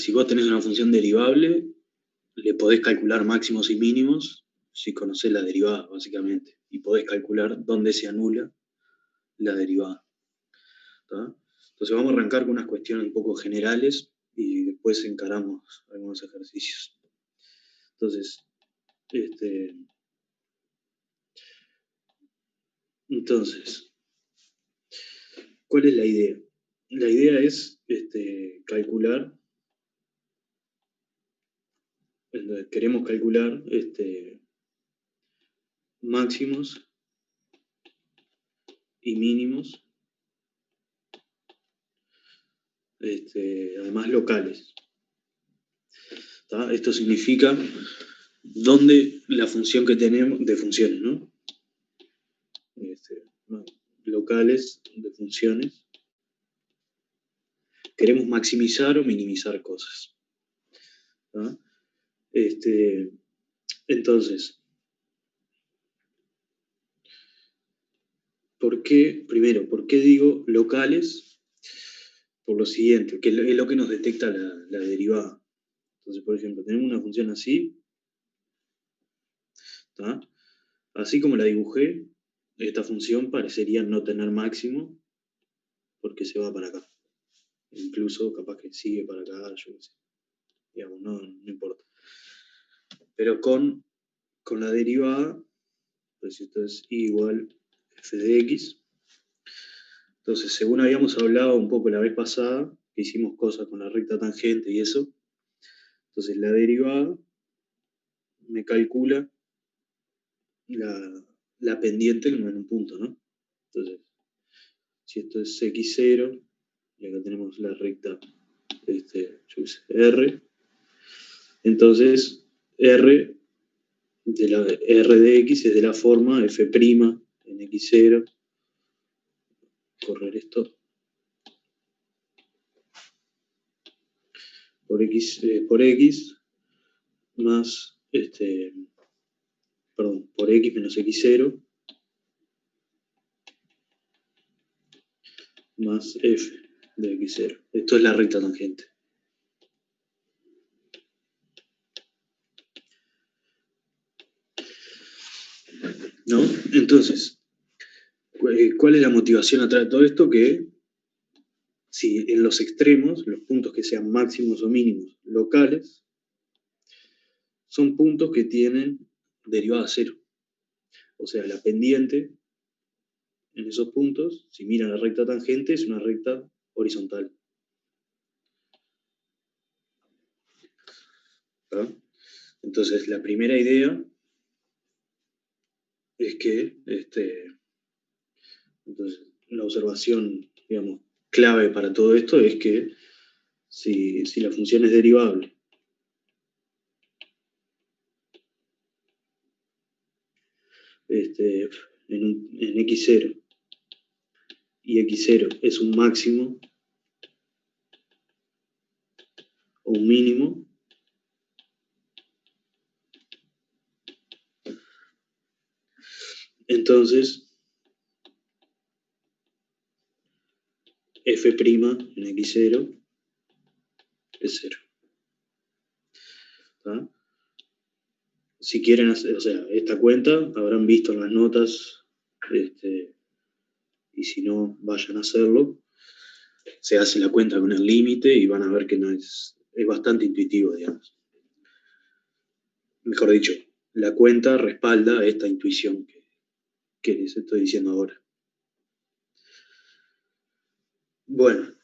si vos tenés una función derivable, le podés calcular máximos y mínimos si conocés la derivada, básicamente. Y podés calcular dónde se anula la derivada. ¿Tá? Entonces vamos a arrancar con unas cuestiones un poco generales y después encaramos algunos ejercicios. Entonces, ¿cuál es la idea? La idea es calcular, queremos calcular máximos y mínimos, además locales. ¿Tá? Esto significa dónde la función que tenemos, de funciones, ¿no? Locales de funciones, queremos maximizar o minimizar cosas. ¿Tá? Entonces, ¿por qué digo locales? Por lo siguiente, que es lo que nos detecta la derivada. Entonces, por ejemplo, tenemos una función así, ¿tá? Así como la dibujé, esta función parecería no tener máximo porque se va para acá. Incluso capaz que sigue para acá, yo qué sé. Digamos, no importa. Pero con la derivada, pues esto es y igual f de x. Entonces, según habíamos hablado un poco la vez pasada, que hicimos cosas con la recta tangente y eso, entonces la derivada me calcula la pendiente en un punto, ¿no? Entonces, si esto es x0, y acá tenemos la recta R, entonces R de x es de la forma f' en x0, correr esto, por x más, por x menos x0 más f de x0. Esto es la recta tangente. ¿No? Entonces, ¿cuál es la motivación atrás de todo esto? Que si en los extremos, los puntos que sean máximos o mínimos locales, son puntos que tienen derivada cero. O sea, la pendiente en esos puntos, si miran la recta tangente, es una recta horizontal. ¿Ah? Entonces, la primera idea es que entonces, la observación, digamos, clave para todo esto es que si la función es derivable en x0 y x0 es un máximo o un mínimo, entonces f' en x0 es 0. ¿Tá? Si quieren hacer, o sea, esta cuenta, habrán visto en las notas, y si no, vayan a hacerlo. Se hace la cuenta con el límite y van a ver que no es bastante intuitivo, digamos. Mejor dicho, la cuenta respalda esta intuición que les estoy diciendo ahora. Bueno,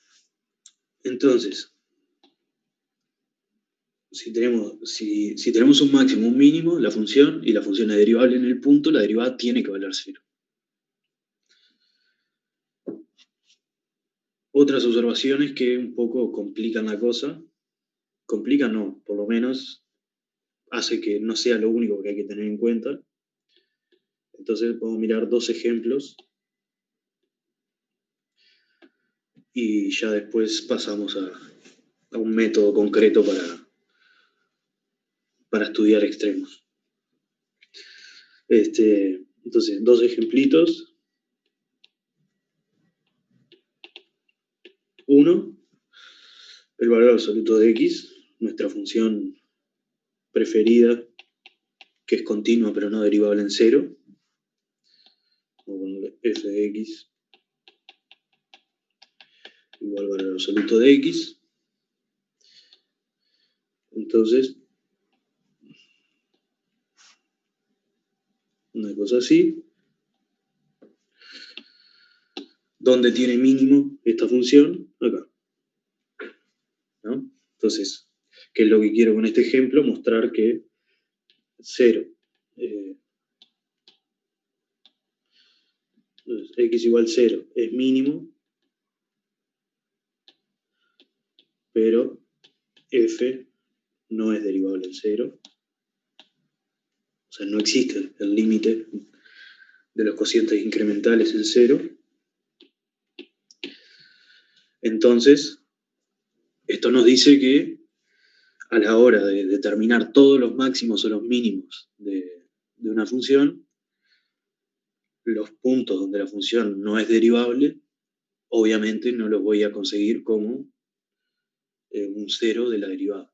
entonces, si tenemos un máximo, un mínimo, la función, y la función es derivable en el punto, la derivada tiene que valer 0. Otras observaciones que un poco complican la cosa, complican no, por lo menos hace que no sea lo único que hay que tener en cuenta. Entonces podemos mirar dos ejemplos y ya después pasamos a un método concreto para estudiar extremos. Entonces, dos ejemplitos. Uno, el valor absoluto de x, nuestra función preferida, que es continua pero no derivable en cero. Vamos a ponerle f de x igual al valor absoluto de x. Entonces, una cosa así. ¿Dónde tiene mínimo esta función? Acá. ¿No? Entonces, ¿qué es lo que quiero con este ejemplo? Mostrar que 0, x igual 0 es mínimo, pero f no es derivable en 0. O sea, no existe el límite de los cocientes incrementales en 0. Entonces, esto nos dice que a la hora de determinar todos los máximos o los mínimos de una función, los puntos donde la función no es derivable, obviamente no los voy a conseguir como un cero de la derivada.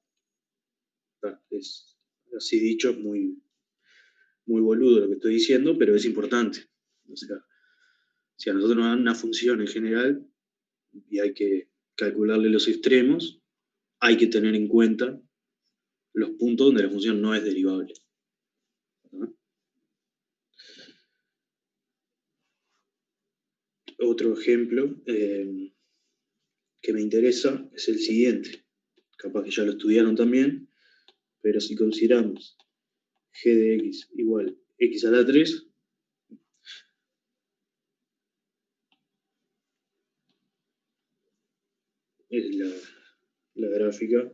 Es, así dicho, es muy boludo lo que estoy diciendo, pero es importante. O sea, si a nosotros nos dan una función en general y hay que calcularle los extremos, hay que tener en cuenta los puntos donde la función no es derivable. ¿No? Otro ejemplo que me interesa es el siguiente. Capaz que ya lo estudiaron también, pero si consideramos g de x igual x a la 3, es la gráfica,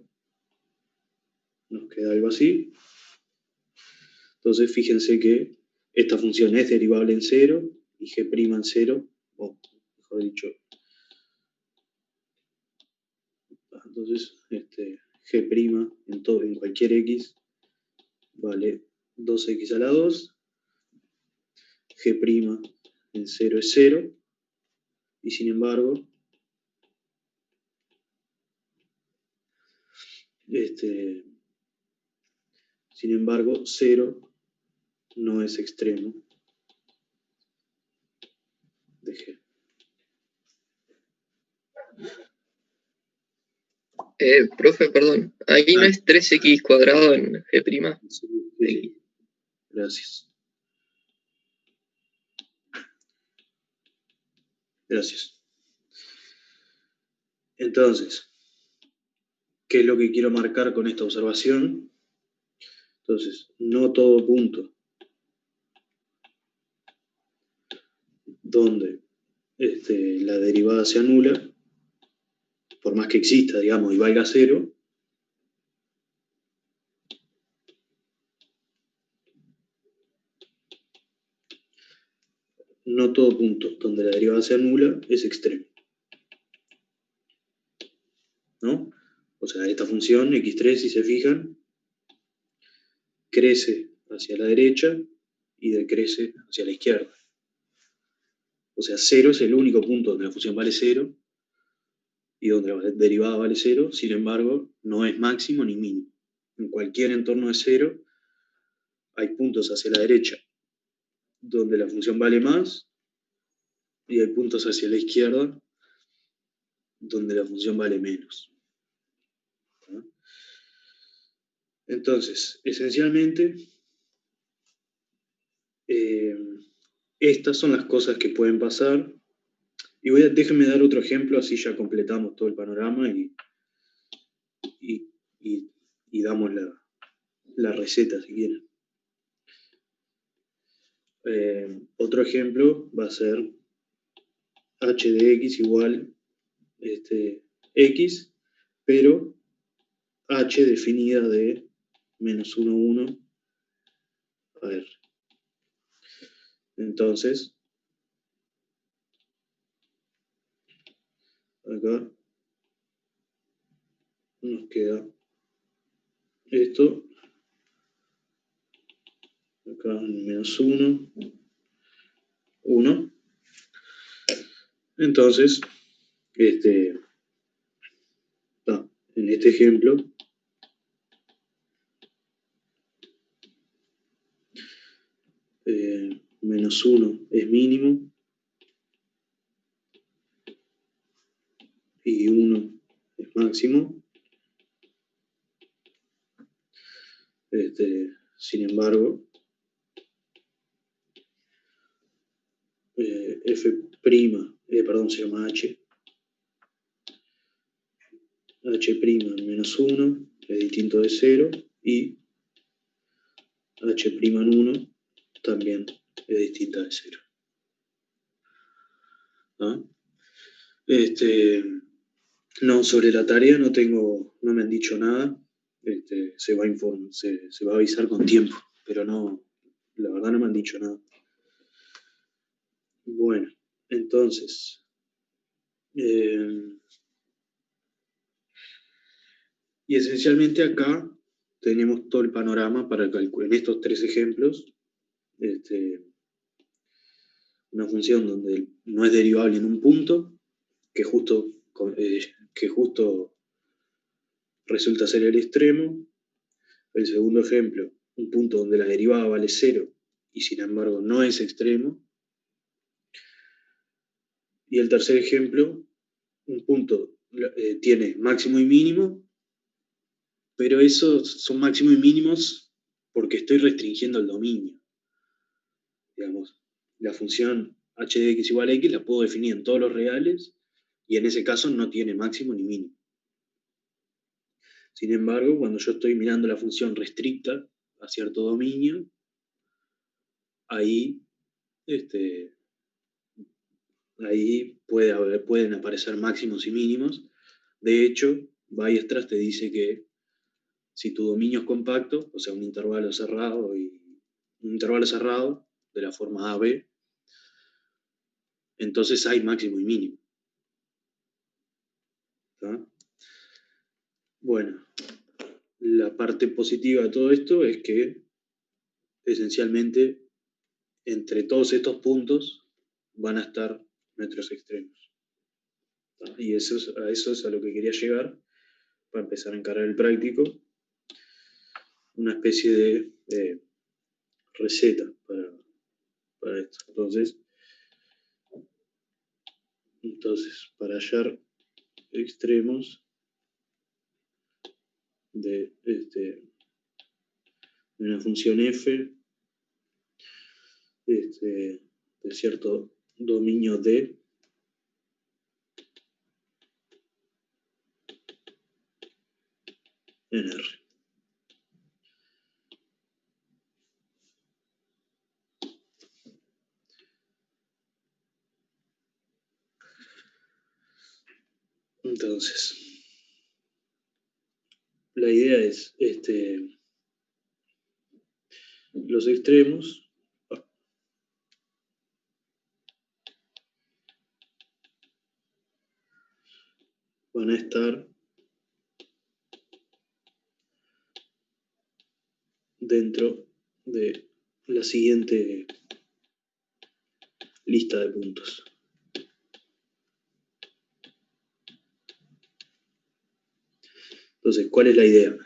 nos queda algo así. Entonces fíjense que esta función es derivable en 0 y g' en 0, o mejor dicho, entonces g' en cualquier x vale 2x a la 2, g' en 0 es 0, y sin embargo, sin embargo 0 no es extremo de g. Profe, perdón, ahí no es 3x cuadrado en g'. Sí. Gracias. Gracias. Entonces, ¿qué es lo que quiero marcar con esta observación? Entonces, no todo punto donde la derivada se anula, por más que exista, digamos, y valga 0, no todo punto donde la derivada se anula es extremo. ¿No? O sea, esta función, x3, si se fijan, crece hacia la derecha y decrece hacia la izquierda. O sea, 0 es el único punto donde la función vale 0 y donde la derivada vale 0, sin embargo, no es máximo ni mínimo. En cualquier entorno de 0 hay puntos hacia la derecha donde la función vale más y hay puntos hacia la izquierda donde la función vale menos. ¿No? Entonces, esencialmente, estas son las cosas que pueden pasar. Y déjenme dar otro ejemplo, así ya completamos todo el panorama y damos la receta si quieren. Otro ejemplo va a ser h de x igual x, pero h definida de menos 1, 1 a r. Entonces, acá nos queda esto, acá menos 1, 1. Entonces, en este ejemplo, menos 1 es mínimo y 1 es máximo. Sin embargo, se llama H. H' menos 1 es distinto de 0 y H' en 1 también es distinta de 0. ¿Ah? No, sobre la tarea no me han dicho nada. Se va a avisar con tiempo, pero no, la verdad no me han dicho nada. Bueno, entonces, y esencialmente acá tenemos todo el panorama para calcular, en estos 3 ejemplos, una función donde no es derivable en un punto, que justo resulta ser el extremo. El segundo ejemplo, un punto donde la derivada vale 0 y sin embargo no es extremo. Y el tercer ejemplo, un punto tiene máximo y mínimo, pero esos son máximos y mínimos porque estoy restringiendo el dominio. Digamos, la función h de x igual a x la puedo definir en todos los reales y en ese caso no tiene máximo ni mínimo. Sin embargo, cuando yo estoy mirando la función restricta a cierto dominio, ahí pueden aparecer máximos y mínimos. De hecho, Weierstrass te dice que si tu dominio es compacto, o sea, un intervalo cerrado de la forma AB, entonces hay máximo y mínimo. ¿Tá? Bueno, la parte positiva de todo esto es que esencialmente entre todos estos puntos van a estar nuestros extremos. ¿Tá? Y a eso es a lo que quería llegar para empezar a encarar el práctico. Una especie de receta para esto. Entonces, para hallar extremos de una función f de cierto dominio D, en R. Entonces, la idea es los extremos van a estar dentro de la siguiente lista de puntos. Entonces, ¿cuál es la idea?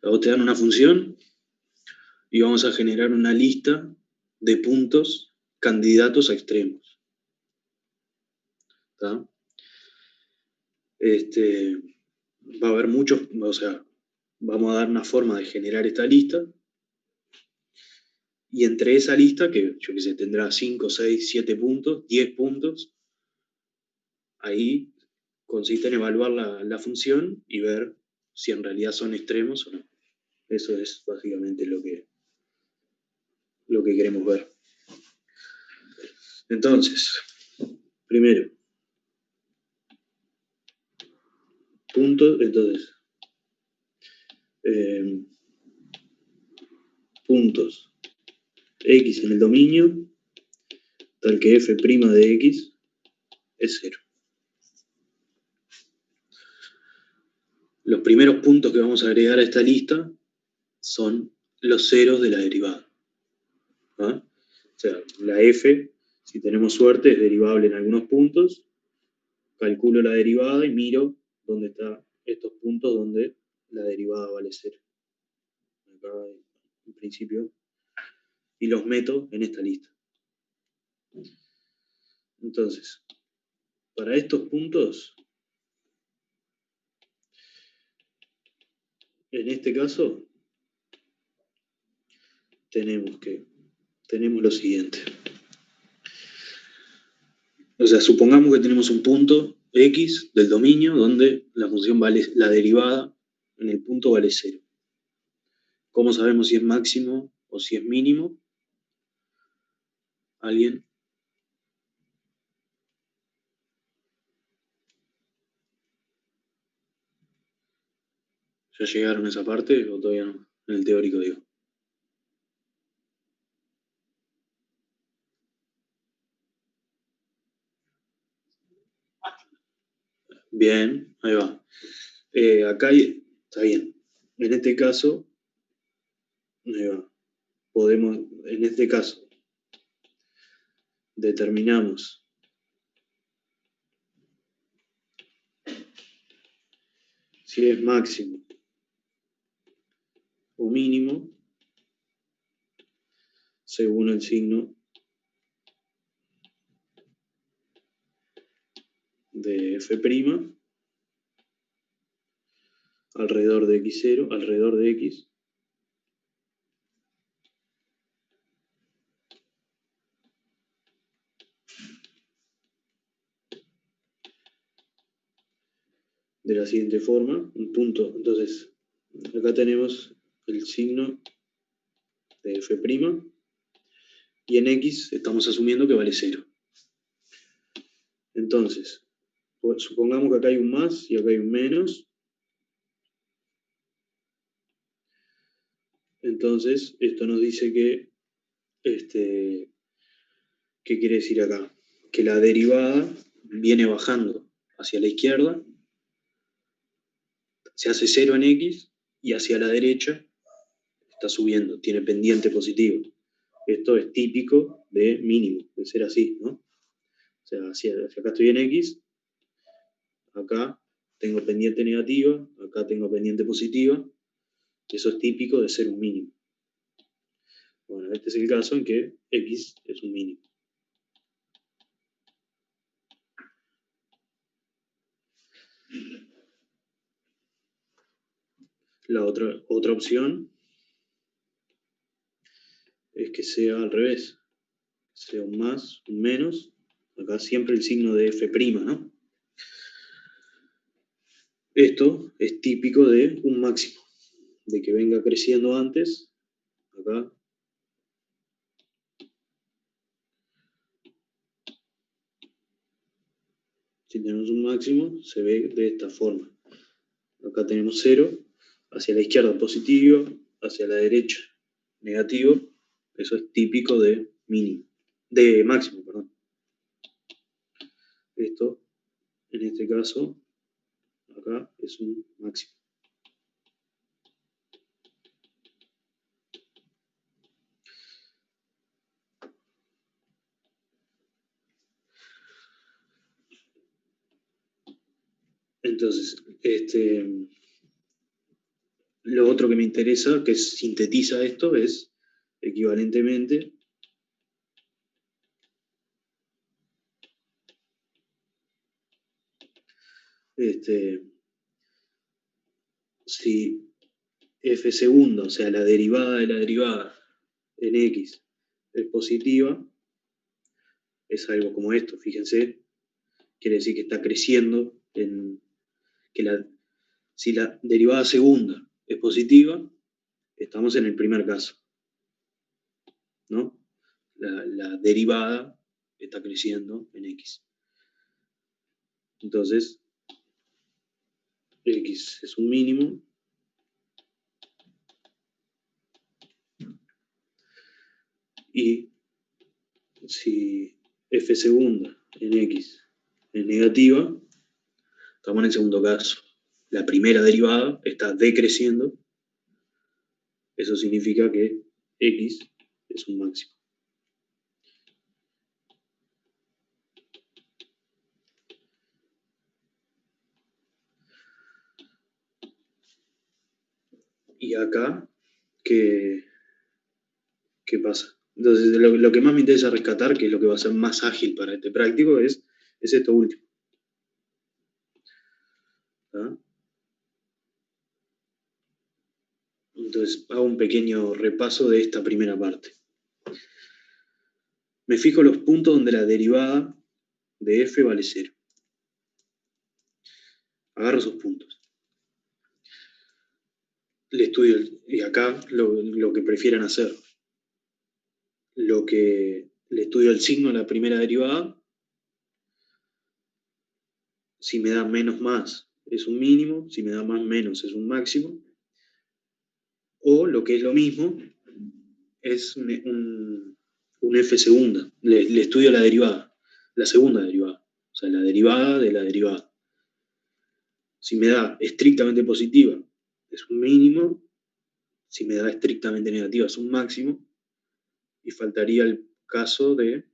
A vos te dan una función y vamos a generar una lista de puntos candidatos a extremos. ¿Tá? Va a haber muchos, o sea, vamos a dar una forma de generar esta lista y entre esa lista, que yo que sé, tendrá 5, 6, 7 puntos, 10 puntos, ahí consiste en evaluar la función y ver si en realidad son extremos o no. Eso es básicamente lo que queremos ver. Entonces, primero, puntos x en el dominio, tal que f' de x es 0. Los primeros puntos que vamos a agregar a esta lista son los ceros de la derivada. ¿Ah? O sea, la f, si tenemos suerte, es derivable en algunos puntos. Calculo la derivada y miro dónde está estos puntos donde la derivada vale 0. Acá, en principio, y los meto en esta lista. Entonces, para estos puntos, en este caso, tenemos lo siguiente. O sea, supongamos que tenemos un punto X del dominio donde la función vale, la derivada en el punto vale 0. ¿Cómo sabemos si es máximo o si es mínimo? ¿Alguien? ¿Ya llegaron a esa parte o todavía no? En el teórico, digo. Bien, ahí va. Acá está bien. En este caso, ahí va. Podemos, en este caso, determinamos si es máximo o mínimo según el signo de f' alrededor de x0, alrededor de x, de la siguiente forma, un punto. Entonces, acá tenemos el signo de f' y en x estamos asumiendo que vale 0. Entonces, supongamos que acá hay un más y acá hay un menos. Entonces, esto nos dice que, ¿qué quiere decir acá? Que la derivada viene bajando hacia la izquierda, se hace 0 en x y hacia la derecha está subiendo, tiene pendiente positivo. Esto es típico de mínimo, de ser así, ¿no? O sea, hacia acá estoy en x, acá tengo pendiente negativa, acá tengo pendiente positiva. Eso es típico de ser un mínimo. Bueno, este es el caso en que x es un mínimo. La otra opción es que sea al revés, sea un más, un menos, acá siempre el signo de f', ¿no? Esto es típico de un máximo, de que venga creciendo antes, acá. Si tenemos un máximo, se ve de esta forma. Acá tenemos 0, hacia la izquierda positivo, hacia la derecha negativo. Eso es típico de mínimo, de máximo, perdón. Esto, en este caso, acá es un máximo. Entonces, lo otro que me interesa, que sintetiza esto, es equivalentemente si f segunda, o sea, la derivada de la derivada en x es positiva, es algo como esto, fíjense, quiere decir que está creciendo, si la derivada segunda es positiva, estamos en el primer caso, ¿no? La derivada está creciendo en x. Entonces, x es un mínimo y si f segunda en x es negativa, estamos en el segundo caso. La primera derivada está decreciendo. Eso significa que x es un máximo. Y acá, ¿qué pasa? Entonces, lo que más me interesa rescatar, que es lo que va a ser más ágil para este práctico, es esto último. ¿Tá? Entonces, hago un pequeño repaso de esta primera parte. Me fijo los puntos donde la derivada de f vale 0. Agarro esos puntos. Le estudio, y acá lo que prefieran hacer. Le estudio el signo de la primera derivada. Si me da menos más, es un mínimo. Si me da más menos, es un máximo. O lo que es lo mismo, es un f segunda. Le estudio la derivada, la segunda derivada. O sea, la derivada de la derivada. Si me da estrictamente positiva, es un mínimo. Si me da estrictamente negativa, es un máximo. Y faltaría el caso de...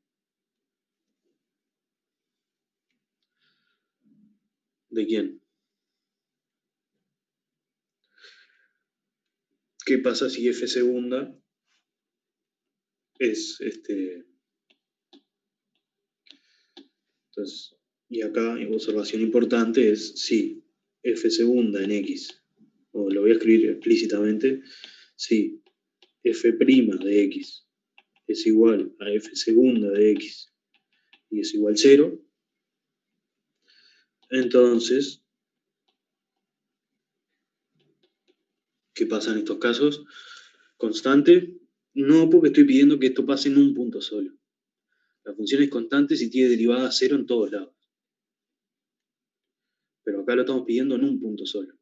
¿De quién? ¿Qué pasa si f segunda es Entonces, y acá, observación importante es si f segunda en x, o lo voy a escribir explícitamente, si f' de x es igual a f segunda de x y es igual a 0, entonces, ¿qué pasa en estos casos? ¿Constante? No, porque estoy pidiendo que esto pase en un punto solo. La función es constante si tiene derivada 0 en todos lados. Pero acá lo estamos pidiendo en un punto solo.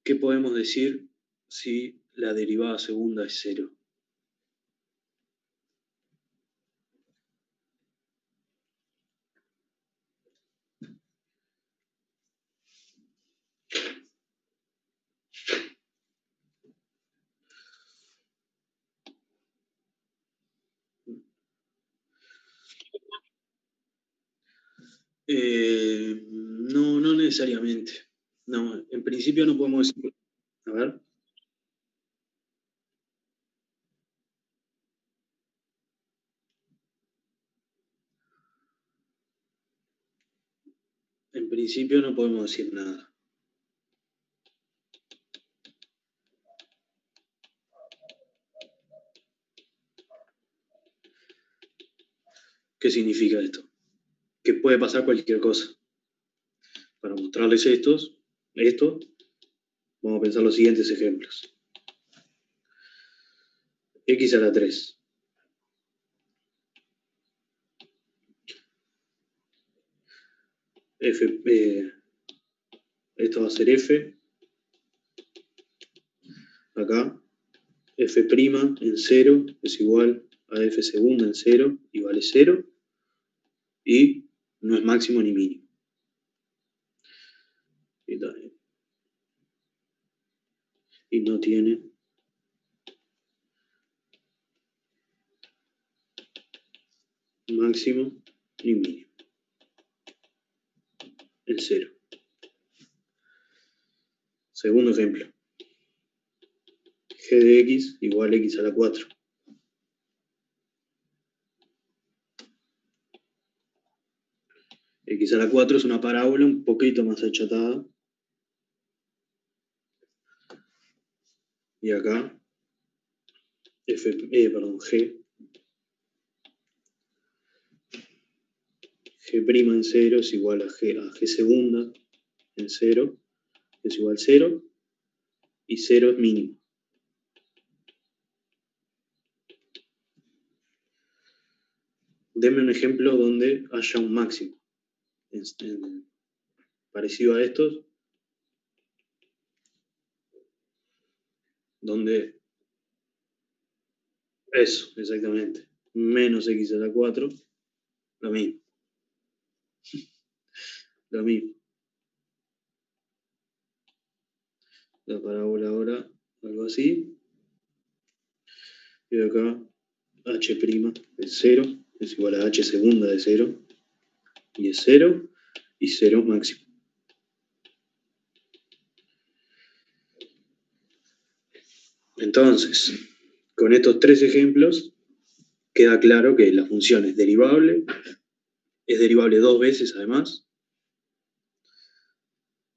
¿Qué podemos decir si la derivada segunda es 0? No, no necesariamente. No, en principio no podemos decir. A ver. En principio no podemos decir nada. ¿Qué significa esto? Que puede pasar cualquier cosa. Para mostrarles esto, vamos a pensar los siguientes ejemplos. X a la 3. Esto va a ser f. Acá, f' en 0 es igual a f segunda en 0 y vale 0. Y no es máximo ni mínimo. Y no tiene máximo ni mínimo. En 0. Segundo ejemplo. G de x igual a x a la 4. X a la 4 es una parábola un poquito más achatada. Y acá, G. G' en 0 es igual a G segunda en 0 es igual a 0. Y 0 es mínimo. Denme un ejemplo donde haya un máximo. Parecido a estos. Donde eso, exactamente. Menos x a la 4, lo mismo. Lo mismo. La parábola ahora, algo así. Y acá, h' de 0 es igual a h segunda de 0. Y es 0. Y 0 máximo. Entonces, con estos 3 ejemplos, queda claro que la función es derivable 2 veces además.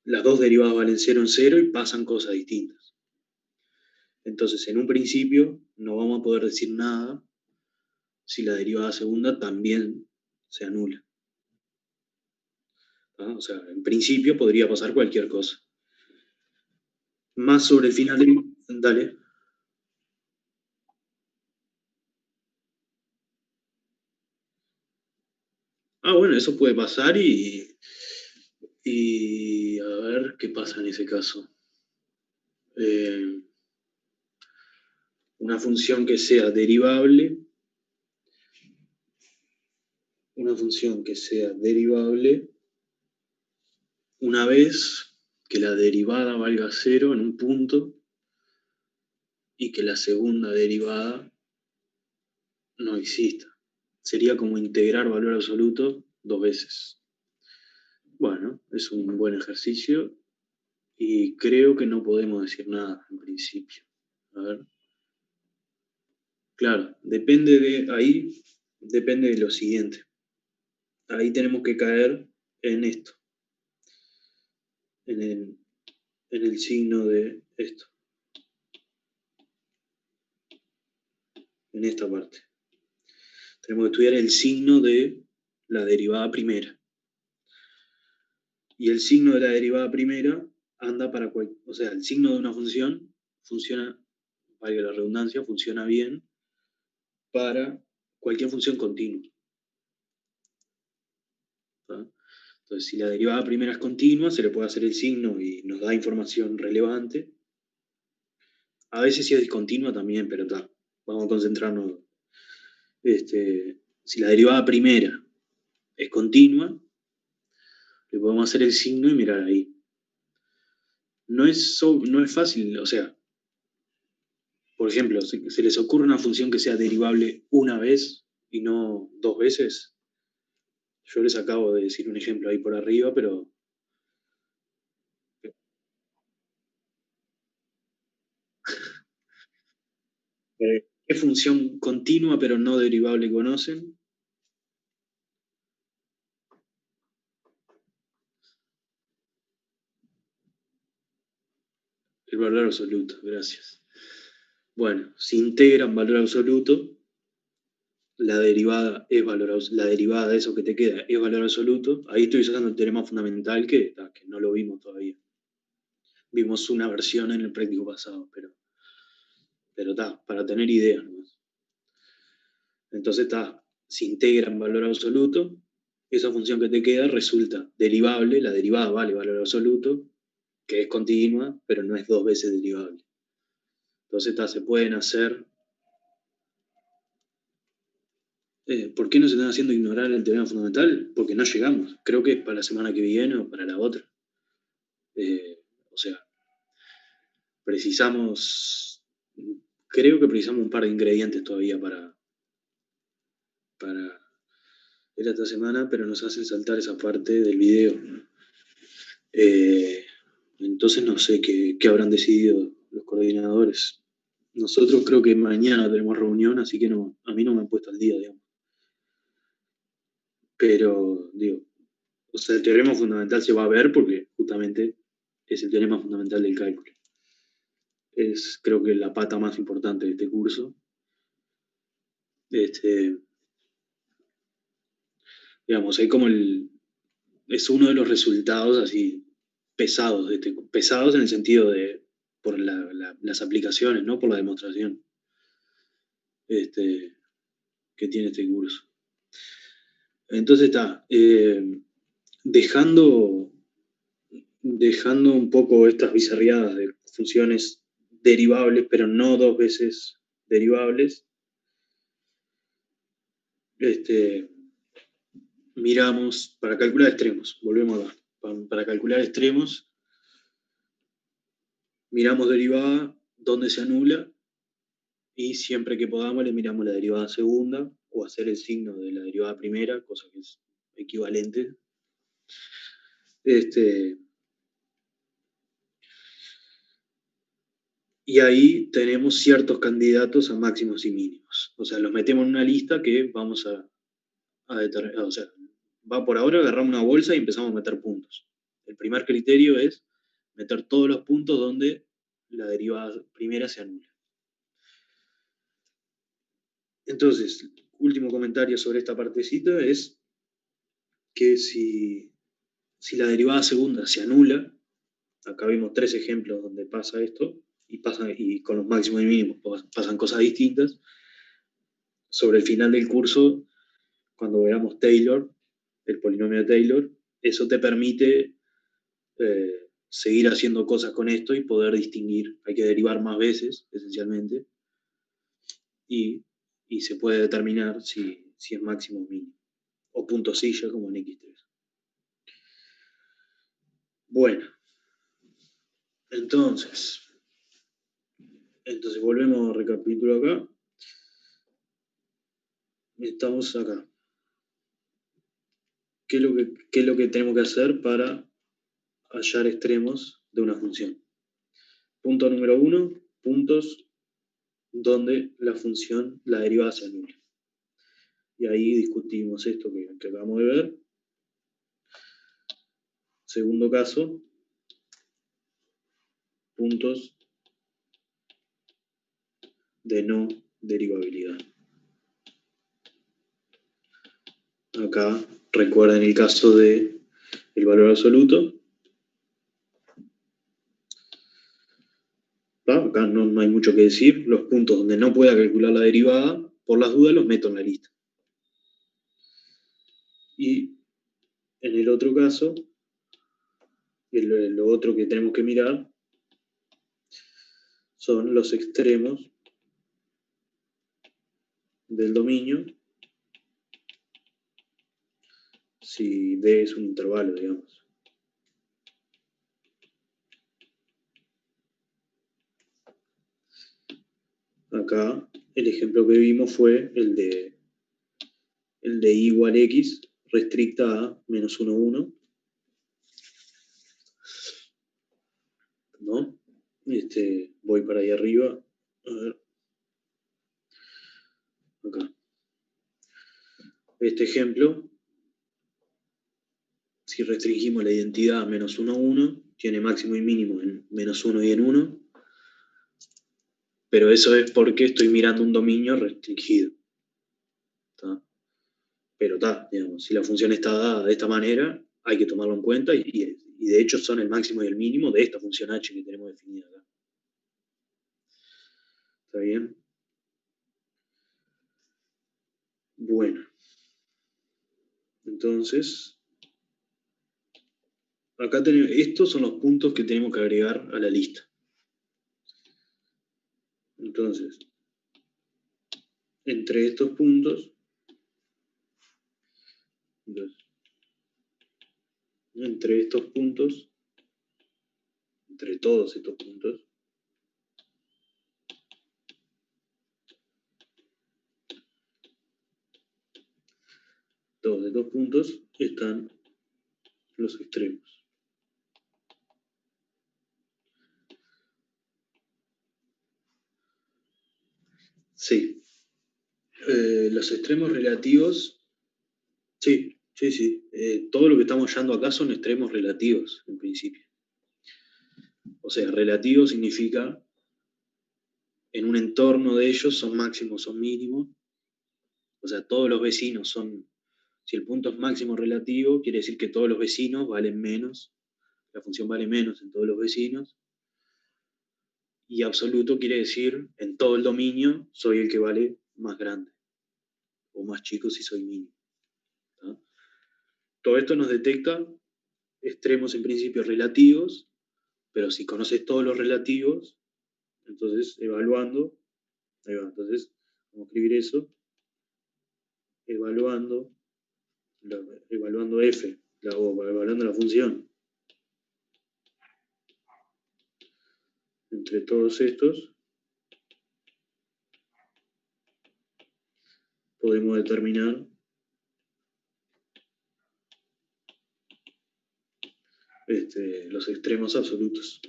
Las dos derivadas valen 0 en 0 y pasan cosas distintas. Entonces, en un principio, no vamos a poder decir nada si la derivada segunda también se anula. ¿Ah? O sea, en principio podría pasar cualquier cosa. Más sobre el final del... Dale. Bueno, eso puede pasar y a ver qué pasa en ese caso. Una función que sea derivable, una vez que la derivada valga 0 en un punto y que la segunda derivada no exista. Sería como integrar valor absoluto 2 veces. Bueno, es un buen ejercicio y creo que no podemos decir nada en principio. A ver. Claro, depende de lo siguiente. Ahí tenemos que caer en esto, en el signo de esto, en esta parte. Tenemos que estudiar el signo de la derivada primera. Y el signo de la derivada primera anda para o sea, el signo de una función funciona, valga la redundancia, funciona bien para cualquier función continua. ¿Tá? Entonces, si la derivada primera es continua, se le puede hacer el signo y nos da información relevante. A veces si es discontinua también, pero está. Vamos a concentrarnos. Si la derivada primera es continua, le podemos hacer el signo y mirar ahí. No es fácil, o sea, por ejemplo, se les ocurre una función que sea derivable una vez y no 2 veces. Yo les acabo de decir un ejemplo ahí por arriba, pero... ¿Qué función continua pero no derivable conocen? El valor absoluto, gracias. Bueno, si integran valor absoluto, la derivada de eso que te queda es valor absoluto. Ahí estoy usando el teorema fundamental que no lo vimos todavía. Vimos una versión en el práctico pasado, pero para tener idea nomás. Entonces si integran valor absoluto, esa función que te queda resulta derivable, la derivada vale valor absoluto, que es continua, pero no es 2 veces derivable. Entonces se pueden hacer... ¿Por qué no se están haciendo ignorar el teorema fundamental? Porque no llegamos. Creo que es para la semana que viene o para la otra. O sea, creo que precisamos un par de ingredientes todavía para ir esta semana, pero nos hacen saltar esa parte del video. Entonces no sé qué habrán decidido los coordinadores. Nosotros creo que mañana tenemos reunión, así que a mí no me han puesto al día, digamos. Pero, digo, o sea, el teorema fundamental se va a ver porque justamente es el teorema fundamental del cálculo. Es, creo que, la pata más importante de este curso. Digamos, es uno de los resultados así pesados, pesados en el sentido de por las aplicaciones, no por la demostración que tiene este curso. Entonces dejando un poco estas bizarriadas de funciones derivables, pero no 2 veces derivables, miramos para calcular extremos, volvemos acá, para calcular extremos, miramos derivada, donde se anula, y siempre que podamos le miramos la derivada segunda, o hacer el signo de la derivada primera, cosa que es equivalente. Y ahí tenemos ciertos candidatos a máximos y mínimos. O sea, los metemos en una lista que vamos a determinar. O sea, va por ahora, agarramos una bolsa y empezamos a meter puntos. El primer criterio es meter todos los puntos donde la derivada primera se anula. Entonces, último comentario sobre esta partecita es que si la derivada segunda se anula, acá vimos 3 ejemplos donde pasa esto, y con los máximos y mínimos pasan cosas distintas. Sobre el final del curso, cuando veamos Taylor, el polinomio de Taylor, eso te permite seguir haciendo cosas con esto y poder distinguir. Hay que derivar más veces, esencialmente, y se puede determinar si es máximo o mínimo, o punto silla como en X3. Bueno, entonces volvemos a recapitular acá. Estamos acá. ¿Qué es lo que tenemos que hacer para hallar extremos de una función? Punto número 1, puntos donde la derivada se anula. Y ahí discutimos esto que acabamos de ver. Segundo caso, puntos de no derivabilidad. Acá recuerden el caso de el valor absoluto. Acá no hay mucho que decir. Los puntos donde no pueda calcular la derivada, por las dudas los meto en la lista. Y en el otro caso, lo otro que tenemos que mirar son los extremos del dominio, si D es un intervalo, digamos. Acá el ejemplo que vimos fue el de y igual x restricta a menos 1, 1. ¿No? Voy para ahí arriba. A ver. Acá. Este ejemplo, si restringimos la identidad a menos 1, 1, tiene máximo y mínimo en menos 1 y en 1. Pero eso es porque estoy mirando un dominio restringido. ¿Tá? Pero digamos, si la función está dada de esta manera, hay que tomarlo en cuenta y de hecho son el máximo y el mínimo de esta función h que tenemos definida acá. ¿Está bien? Bueno. Entonces, acá tenemos, estos son los puntos que tenemos que agregar a la lista. Entonces, entre estos puntos, entre todos estos puntos, están los extremos. Sí. Los extremos relativos, sí. Todo lo que estamos hallando acá son extremos relativos, en principio. O sea, relativo significa en un entorno de ellos son máximos, son mínimos. O sea, todos los vecinos son, si el punto es máximo relativo, quiere decir que todos los vecinos valen menos, la función vale menos en todos los vecinos. Y absoluto quiere decir, en todo el dominio, soy el que vale más grande, o más chico si soy mínimo. ¿Tá? Todo esto nos detecta extremos en principio relativos, pero si conoces todos los relativos, entonces evaluando, ahí va, entonces vamos a escribir eso, evaluando f, evaluando la función entre todos estos, podemos determinar los extremos absolutos.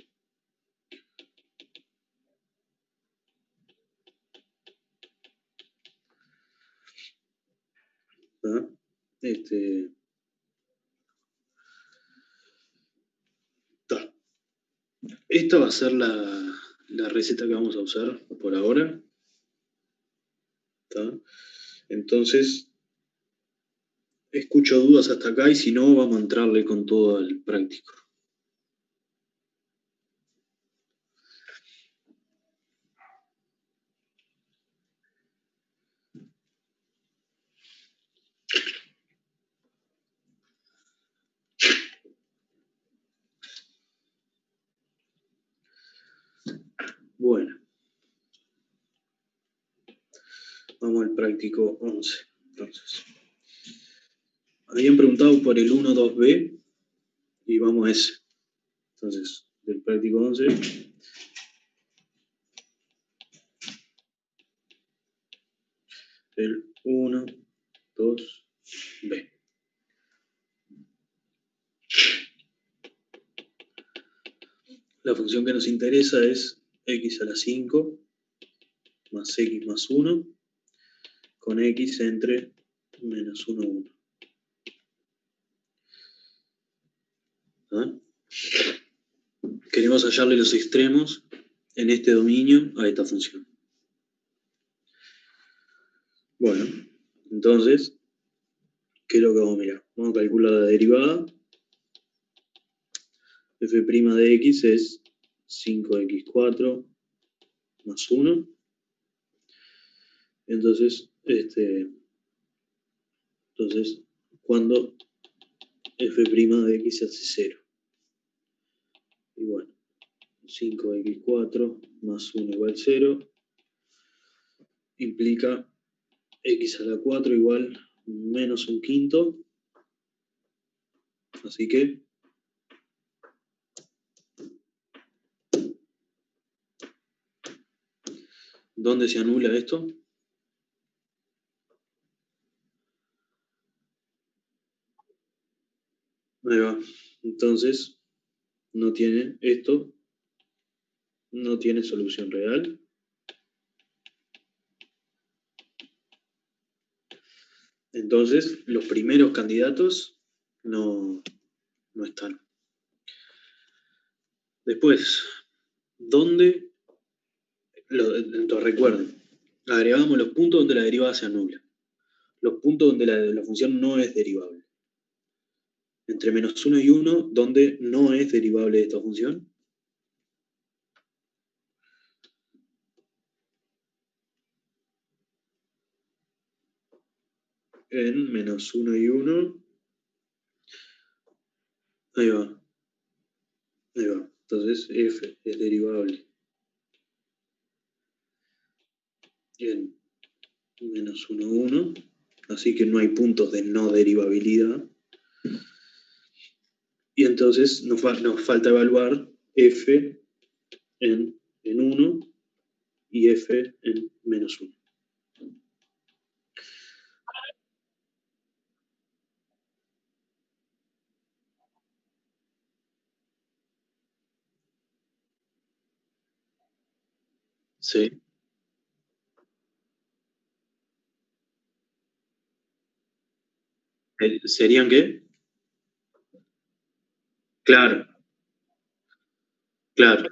Esta va a ser la receta que vamos a usar por ahora. ¿Tá? Entonces, escucho dudas hasta acá y si no, vamos a entrarle con todo el práctico. Bueno, vamos al práctico 11. Entonces, habían preguntado por el 1, 2b y vamos a ese. Entonces, del práctico 11, el 1, 2b. La función que nos interesa es x a la 5 más x más 1 con x entre menos 1, 1. ¿Ah? Queremos hallarle los extremos en este dominio a esta función. Bueno, entonces, ¿qué es lo que vamos a mirar? Vamos a calcular la derivada. F' de x es 5x4 más 1. Entonces, cuando f' de x se hace 0. Y bueno, 5x4 más 1 igual 0 implica x a la 4 igual menos un quinto. Así que ¿dónde se anula esto? Ahí va. Entonces, no tiene esto, no tiene solución real. Entonces, los primeros candidatos no están. Después, ¿dónde? Entonces, recuerden, agregamos los puntos donde la derivada se anula. Los puntos donde la función no es derivable. Entre menos 1 y 1, ¿dónde no es derivable esta función? En menos 1 y 1. Ahí va. Ahí va. Entonces, f es derivable en menos 1, 1. Así que no hay puntos de no derivabilidad. Y entonces nos falta evaluar f en 1 y f en menos 1. Sí. ¿Serían qué? Claro, claro,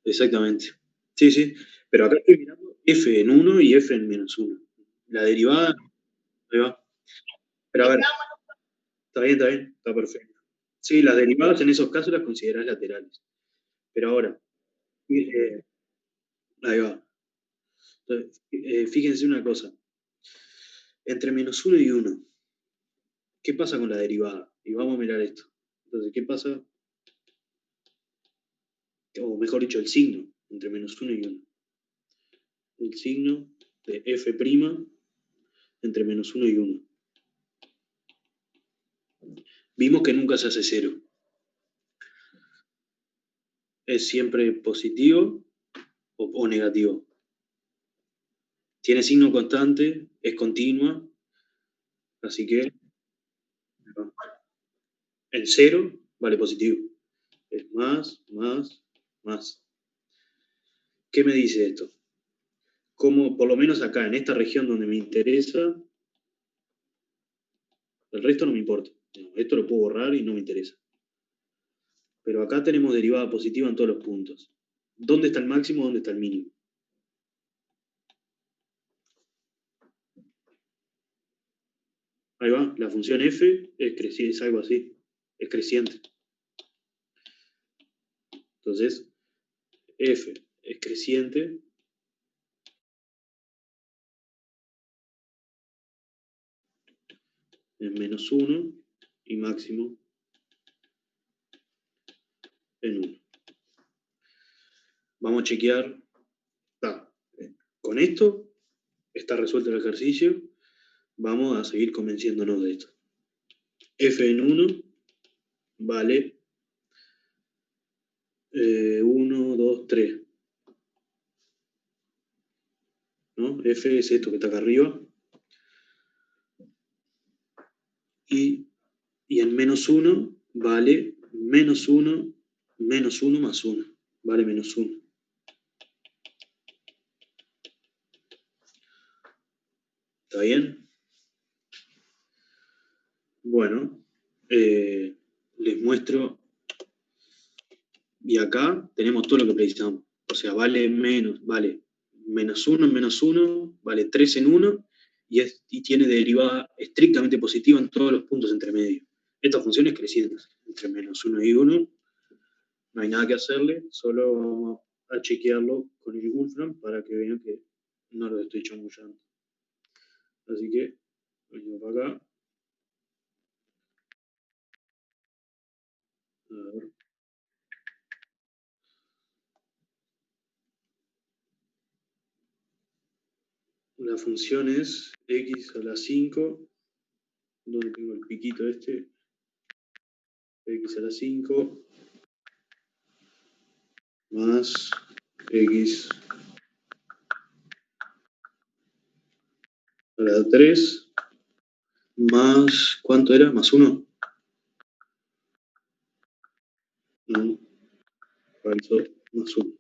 exactamente. Sí, sí. Pero acá estoy mirando f en 1 y f en menos 1. La derivada, ahí va. Pero a ver, está bien, está perfecto. Sí, las derivadas en esos casos las considerás laterales. Pero ahora, eh, ahí va. Entonces, fíjense una cosa. Entre menos 1 y 1, ¿qué pasa con la derivada? Y vamos a mirar esto. Entonces, ¿qué pasa? O mejor dicho, el signo entre menos 1 y 1. El signo de f' entre menos 1 y 1. Vimos que nunca se hace 0. Es siempre positivo o negativo. Tiene signo constante, es continua, así que el 0 vale positivo. Es más, más, más. ¿Qué me dice esto? Como por lo menos acá, en esta región donde me interesa, El resto no me importa. Esto lo puedo borrar y no me interesa. Pero acá tenemos derivada positiva en todos los puntos. ¿Dónde está el máximo? ¿Dónde está el mínimo? Ahí va, la función f es algo así, es creciente. Entonces, f es creciente en -1 y máximo en 1. Vamos a chequear. Con esto está resuelto el ejercicio. Vamos a seguir convenciéndonos de esto. F en 1 vale 1, 2, 3. ¿No? F es esto que está acá arriba. Y en -1 vale -1 más 1. Vale -1. ¿Está bien? Bueno, les muestro. Y acá tenemos todo lo que precisamos. O sea, vale -1 en -1, vale 3 en 1 y tiene derivada estrictamente positiva en todos los puntos entre medio. Esta función es creciente. Entre -1 y 1 no hay nada que hacerle, solo vamos a chequearlo con el Wolfram para que vean que no lo estoy chamullando. Así que venimos para acá. A ver. La función es x a la 5, donde tengo el piquito este, x a la 5 más x a la 3 más, ¿cuánto era? ¿Más 1? No, falso, más 1.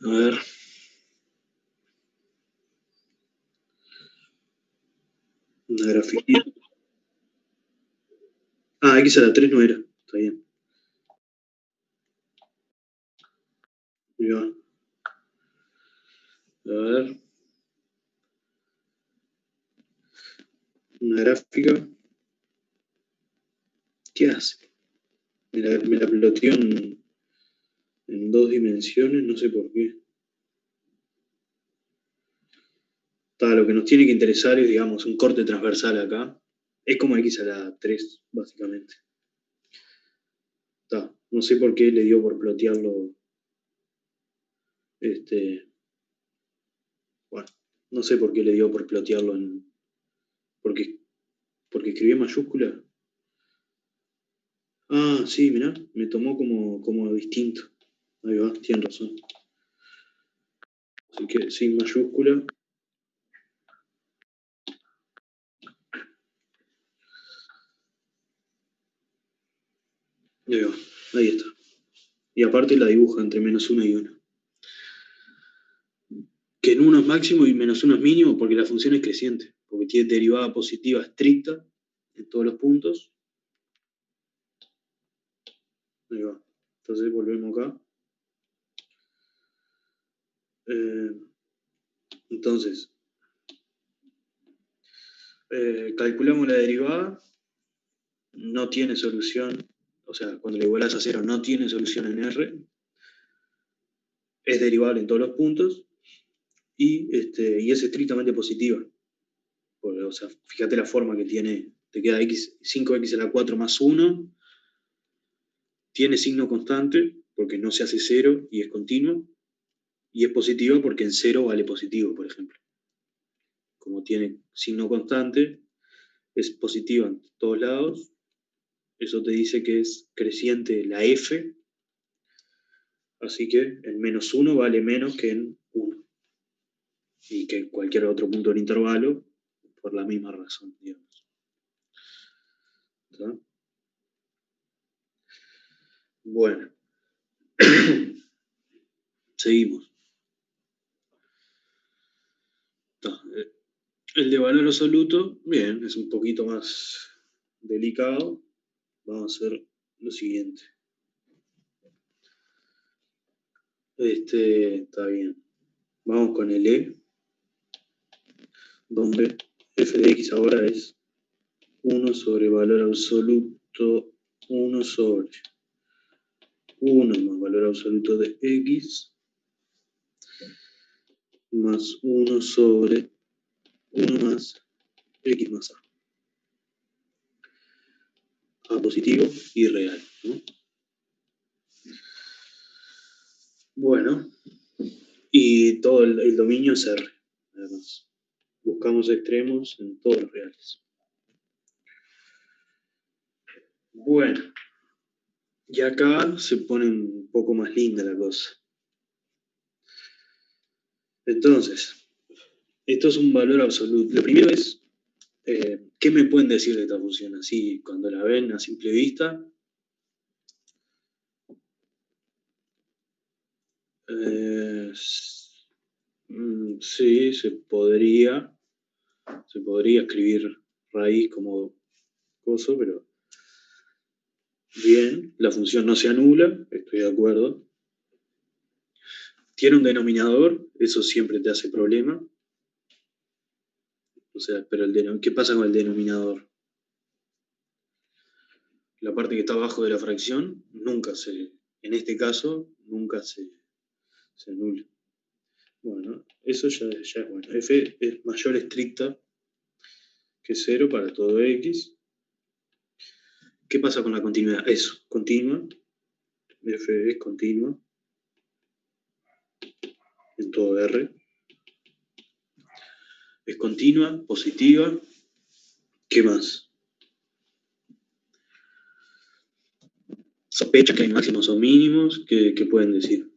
A ver. Una grafiquita. Ah, x a la 3 no era, está bien. Ahí va. A ver. Una gráfica. ¿Qué hace? Me la ploteó en 2 dimensiones, no sé por qué. Lo que nos tiene que interesar es, digamos, un corte transversal acá. Es como x a la 3, básicamente. No sé por qué le dio por plotearlo. Bueno, no sé por qué le dio por plotearlo en. Porque escribí en mayúscula. Ah, sí, mirá, me tomó como distinto. Ahí va, tienen razón. Así que sin mayúscula. Ahí va, ahí está. Y aparte la dibuja entre -1 y 1. Que en 1 es máximo y -1 es mínimo porque la función es creciente. Porque tiene derivada positiva estricta en todos los puntos. Ahí va. Entonces volvemos acá. Entonces, calculamos la derivada. No tiene solución. O sea, cuando la igualas a 0 no tiene solución en R. Es derivable en todos los puntos. Y es estrictamente positiva. Porque, o sea, fíjate la forma que tiene. Te queda 5x a la 4 más 1. Tiene signo constante porque no se hace 0 y es continuo. Y es positiva porque en 0 vale positivo, por ejemplo. Como tiene signo constante, es positiva en todos lados. Eso te dice que es creciente la f. Así que en -1 vale menos que en 1. Y que cualquier otro punto del intervalo, por la misma razón, digamos. ¿Está? Bueno. Seguimos. El de valor absoluto, bien, es un poquito más delicado. Vamos a hacer lo siguiente. Está bien. Vamos con el E, donde f de x ahora es 1 sobre valor absoluto, 1 sobre 1 más valor absoluto de x, más 1 sobre 1 más x más a. A positivo y real, ¿no? Bueno, y todo el dominio es R, además. Buscamos extremos en todos los reales. Bueno, y acá se pone un poco más linda la cosa. Entonces, esto es un valor absoluto. Lo primero es, ¿qué me pueden decir de esta función? Así, cuando la ven a simple vista. Sí, se podría escribir raíz como coso, pero bien, la función no se anula, estoy de acuerdo. Tiene un denominador, eso siempre te hace problema. O sea, pero ¿qué pasa con el denominador? La parte que está abajo de la fracción en este caso, nunca se anula. Bueno, eso ya es bueno. F es mayor estricta que 0 para todo x. ¿Qué pasa con la continuidad? Eso, continua. F es continua en todo R. Es continua, positiva. ¿Qué más? Sospecha que hay máximos o mínimos. ¿Qué pueden decir?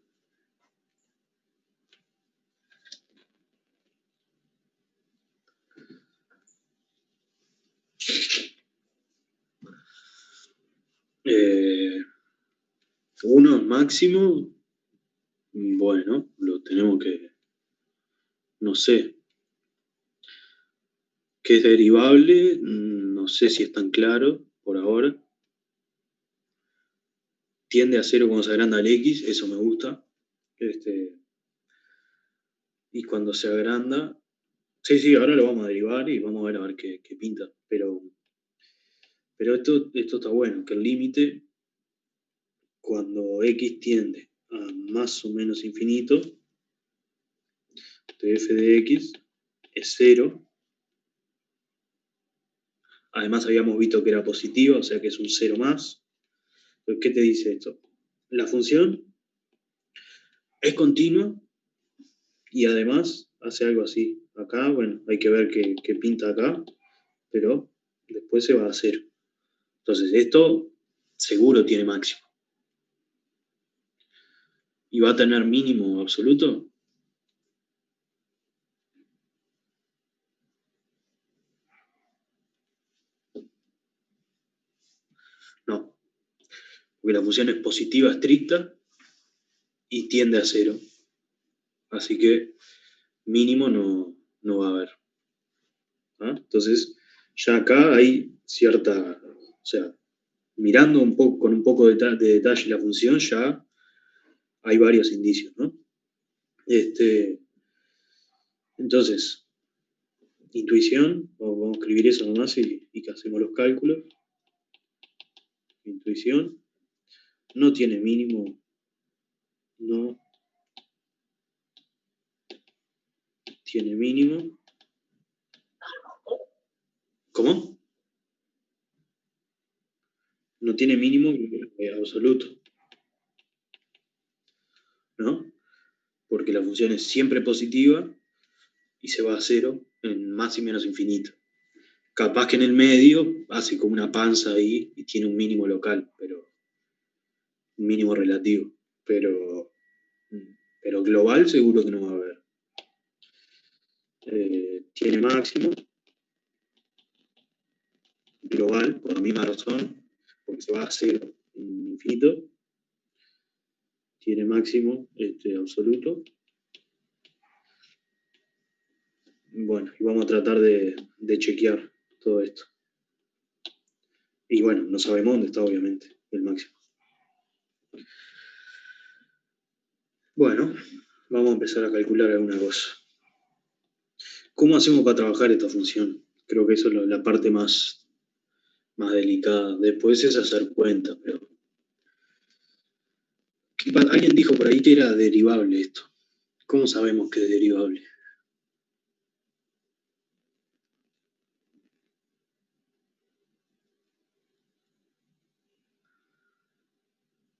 Uno máximo. Bueno, lo tenemos que. No sé. ¿Qué es derivable? No sé si es tan claro por ahora. Tiende a 0 cuando se agranda el x, eso me gusta. Y cuando se agranda. Sí, ahora lo vamos a derivar y vamos a ver qué pinta. Pero esto está bueno, que el límite, cuando x tiende a más o menos infinito, de f de x es 0. Además habíamos visto que era positiva, o sea que es un 0 más. Entonces, ¿qué te dice esto? La función es continua y además hace algo así. Acá, bueno, hay que ver qué pinta acá, pero después se va a hacer. Entonces, esto seguro tiene máximo. ¿Y va a tener mínimo absoluto? No, porque la función es positiva estricta y tiende a 0. Así que mínimo no va a haber. ¿Ah? Entonces, ya acá hay cierta, o sea, mirando con un poco de detalle la función, ya hay varios indicios, ¿no? Entonces, intuición, vamos a escribir eso nomás y que hacemos los cálculos. Intuición, no tiene mínimo, no tiene mínimo. ¿Cómo? No tiene mínimo absoluto, ¿no? Porque la función es siempre positiva y se va a 0 en más y menos infinito. Capaz que en el medio hace como una panza ahí y tiene un mínimo local, pero un mínimo relativo. Pero, pero global seguro que no va a haber. Tiene máximo global, por la misma razón, porque se va a 0 en infinito. Tiene máximo absoluto. Bueno, y vamos a tratar de chequear todo esto. Y bueno, no sabemos dónde está, obviamente, el máximo. Bueno, vamos a empezar a calcular alguna cosa. ¿Cómo hacemos para trabajar esta función? Creo que eso es la parte más delicada. Después es hacer cuenta, pero... Alguien dijo por ahí que era derivable esto. ¿Cómo sabemos que es derivable?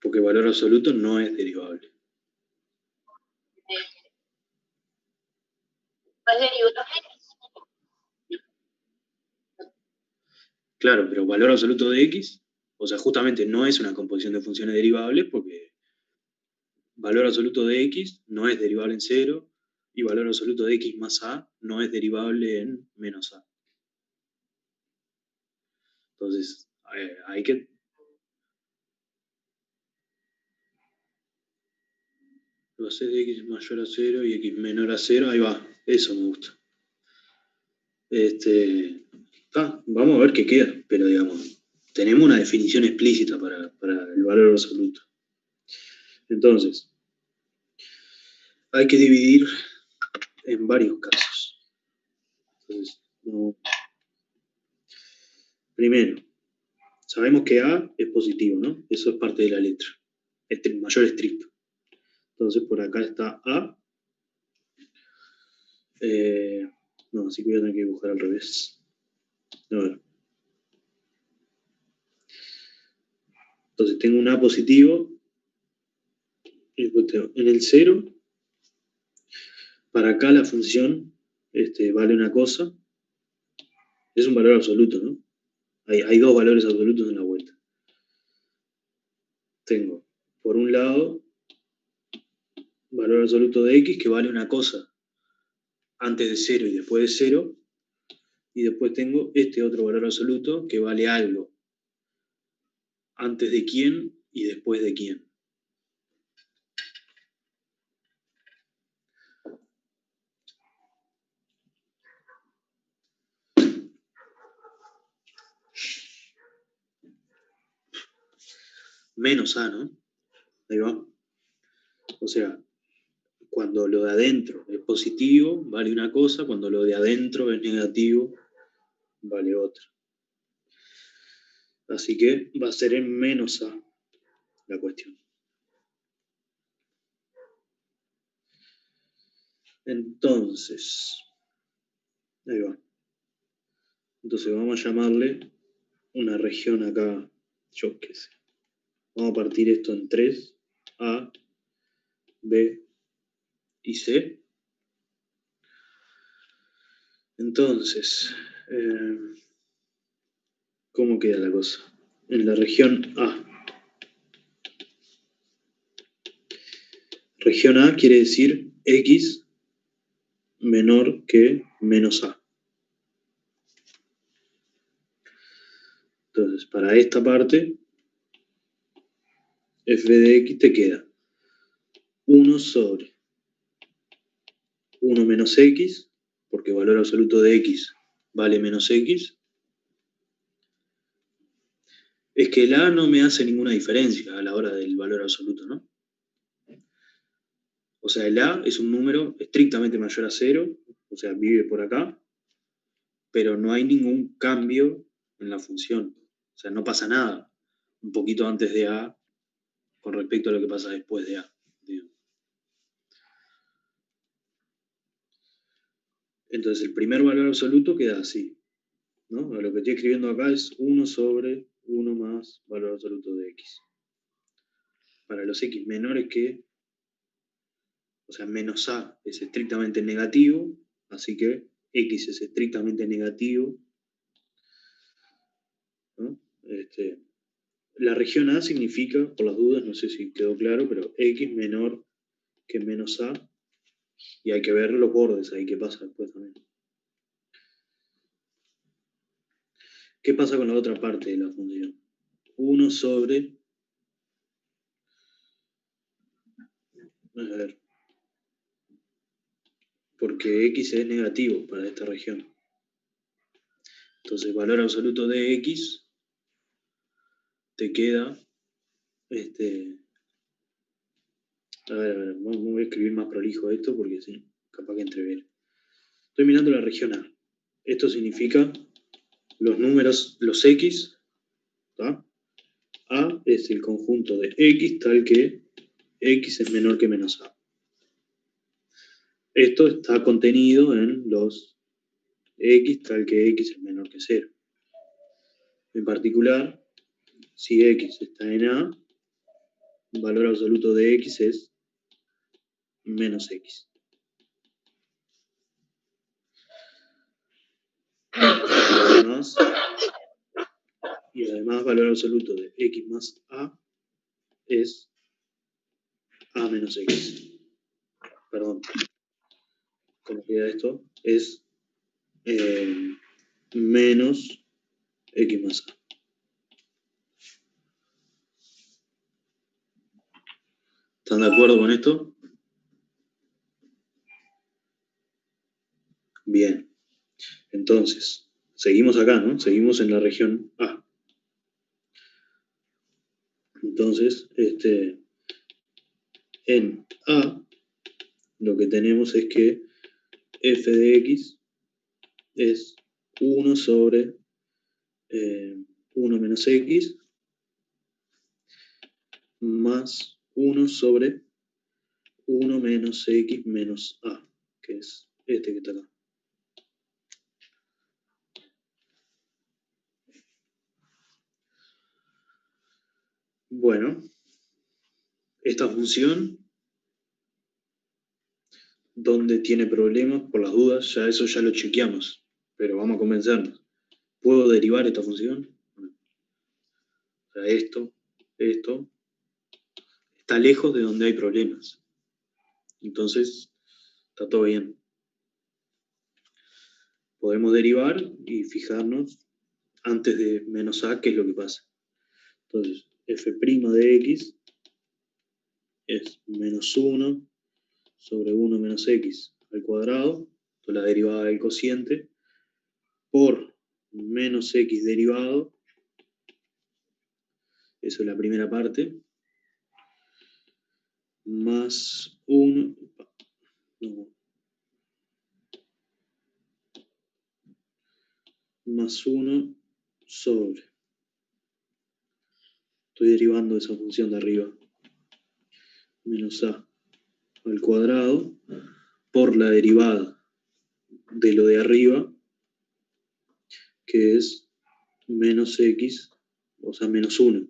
Porque valor absoluto no es derivable. ¿Es derivable? Claro, pero valor absoluto de x, o sea, justamente no es una composición de funciones derivables porque valor absoluto de x no es derivable en 0 y valor absoluto de x más a no es derivable en menos a. Entonces, hay que... Lo haces de x mayor a 0 y x menor a 0, ahí va, eso me gusta. Vamos a ver qué queda, pero digamos, tenemos una definición explícita para el valor absoluto. Entonces, hay que dividir en varios casos. Entonces, primero, sabemos que A es positivo, ¿no? Eso es parte de la letra. Mayor estricto. Entonces, por acá está A. No, así que voy a tener que dibujar al revés. A ver. Entonces, tengo un A positivo. Y después tengo en el 0. Para acá la función vale una cosa. Es un valor absoluto, ¿no? Hay dos valores absolutos en la vuelta. Tengo, por un lado, valor absoluto de x que vale una cosa antes de 0 y después de 0. Y después tengo este otro valor absoluto que vale algo antes de quién y después de quién. Menos a, ¿no? Ahí va. O sea, cuando lo de adentro es positivo, vale una cosa, cuando lo de adentro es negativo, vale otra. Así que va a ser en menos a la cuestión. Entonces, ahí va. Entonces vamos a llamarle una región acá, yo qué sé. Vamos a partir esto en 3, A, B y C. Entonces, ¿cómo queda la cosa? En la región A. Región A quiere decir X menor que menos A. Entonces, para esta parte, f de x te queda 1 sobre 1 menos x, porque el valor absoluto de x vale menos x. Es que el a no me hace ninguna diferencia a la hora del valor absoluto, ¿no? O sea, el a es un número estrictamente mayor a 0, o sea, vive por acá, pero no hay ningún cambio en la función. O sea, no pasa nada un poquito antes de a con respecto a lo que pasa después de a. Digamos. Entonces, el primer valor absoluto queda así, ¿no? Lo que estoy escribiendo acá es 1 sobre 1 más valor absoluto de x. Para los x menores que, o sea, menos a es estrictamente negativo, así que x es estrictamente negativo, ¿no? La región A significa, por las dudas, no sé si quedó claro, pero x menor que menos a, y hay que ver los bordes ahí, qué pasa después también. ¿Qué pasa con la otra parte de la función? 1 sobre... A ver. porque x es negativo para esta región. Entonces, valor absoluto de x te queda, a ver, voy a escribir más prolijo esto porque sí, capaz que entrever. Estoy mirando la región A. Esto significa los números, los x, ¿tá? A es el conjunto de x tal que x es menor que menos a. Esto está contenido en los x tal que x es menor que 0. En particular, si x está en A, el valor absoluto de x es menos x. Y además, valor absoluto de x más a es a menos x. Perdón. ¿Cómo queda esto? Es menos x más a. ¿Están de acuerdo con esto? Bien. Entonces, seguimos acá, ¿no? Seguimos en la región A. Entonces, en A, lo que tenemos es que f de x es 1 sobre 1 menos x más 1 sobre 1 menos x menos a, que es este que está acá. Bueno, esta función, donde tiene problemas, por las dudas, ya eso ya lo chequeamos, pero vamos a convencernos. ¿Puedo derivar esta función? O sea, esto, está lejos de donde hay problemas. Entonces, está todo bien. Podemos derivar y fijarnos antes de menos a qué es lo que pasa. Entonces, f' de x es menos 1 sobre 1 menos x al cuadrado, la derivada del cociente, por menos x derivado, eso es la primera parte, más 1, no, más 1 sobre, estoy derivando esa función de arriba, menos a al cuadrado, por la derivada de lo de arriba, que es menos x, o sea, menos 1.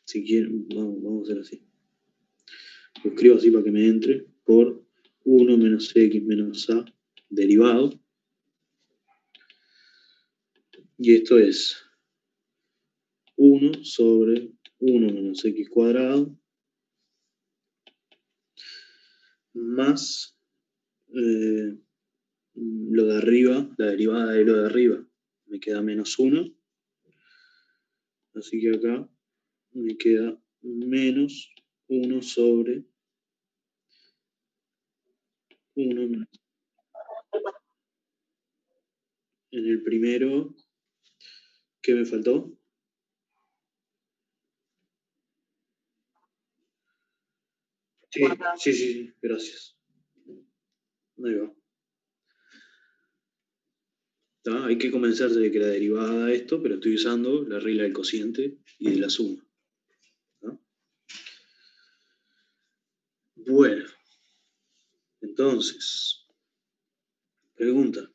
Si quieren, vamos a hacer así. Lo escribo así para que me entre, por 1 menos x menos a derivado. Y esto es 1 sobre 1 menos x cuadrado más lo de arriba, la derivada de lo de arriba, me queda menos 1. Así que acá me queda menos 1 sobre 1 menos. En el primero, ¿qué me faltó? Sí, gracias. Ahí va. Hay que convencerse de que la derivada da esto, pero estoy usando la regla del cociente y de la suma. ¿Tá? Bueno, entonces, pregunta.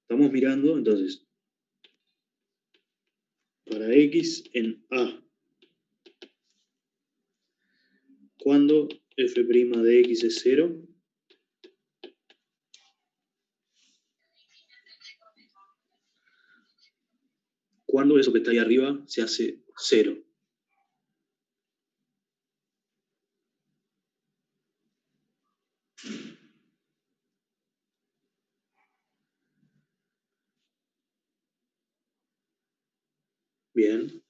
Estamos mirando, entonces, para x en A, ¿cuándo f' de x es 0? ¿Cuándo eso que está ahí arriba se hace 0? Bien.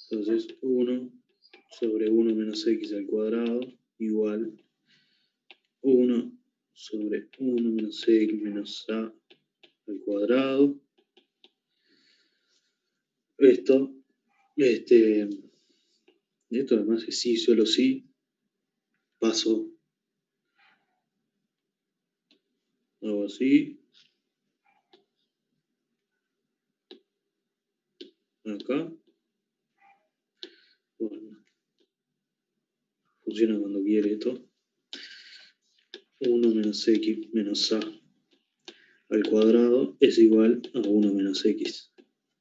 Entonces, 1 sobre 1 menos x al cuadrado igual 1 sobre 1 menos x menos a al cuadrado. Esto además es sí, solo sí. Paso algo así. Acá. Bueno, funciona cuando quiere esto. 1 menos x menos a al cuadrado es igual a 1 menos x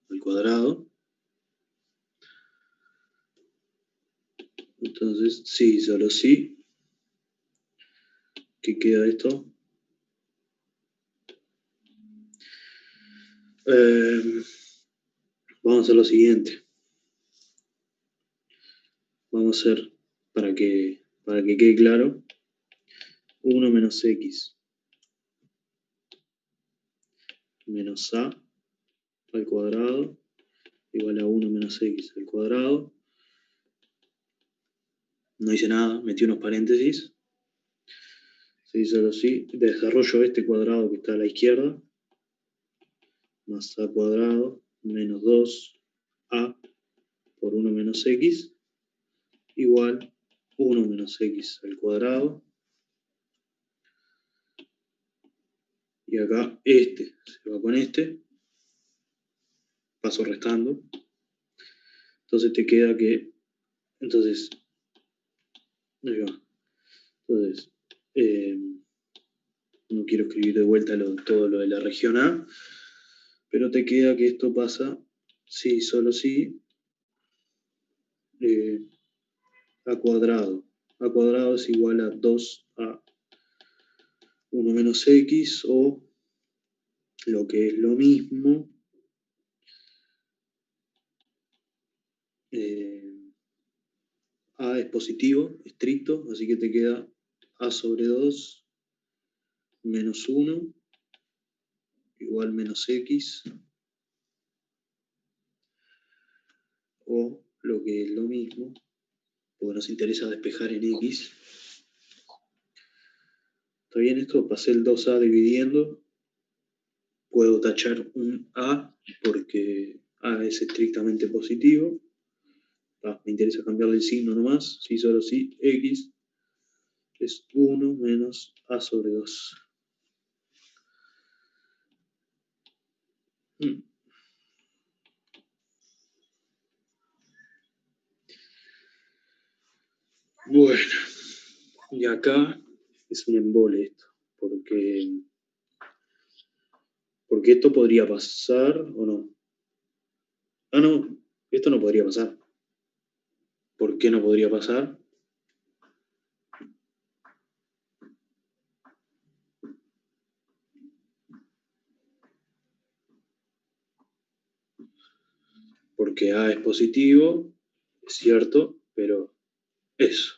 al cuadrado. Entonces, sí, solo sí. ¿Qué queda esto? Vamos a hacer lo siguiente. Vamos a hacer, para que quede claro, 1 menos x menos a al cuadrado igual a 1 menos x al cuadrado. No hice nada, metí unos paréntesis. Sí, solo sí. Desarrollo este cuadrado que está a la izquierda. Más a cuadrado menos 2a por 1 menos x igual 1 menos x al cuadrado. Y acá este se va con este. Paso restando. Entonces te queda que... Entonces... Ahí va. Entonces... no quiero escribir de vuelta todo lo de la región A. Pero te queda que esto pasa... Sí, solo sí. A cuadrado. A cuadrado es igual a 2a 1 menos x, o lo que es lo mismo, a es positivo, estricto, así que te queda a sobre 2 menos 1 igual menos x, o lo que es lo mismo, porque nos interesa despejar en x. ¿Está bien esto? Pasé el 2a dividiendo. Puedo tachar un a porque a es estrictamente positivo. Me interesa cambiarle el signo nomás. Si solo si x es 1 menos a sobre 2. Bueno, y acá es un embole esto, porque esto podría pasar o no. Ah, no, esto no podría pasar. ¿Por qué no podría pasar? Porque A es positivo, es cierto, pero eso.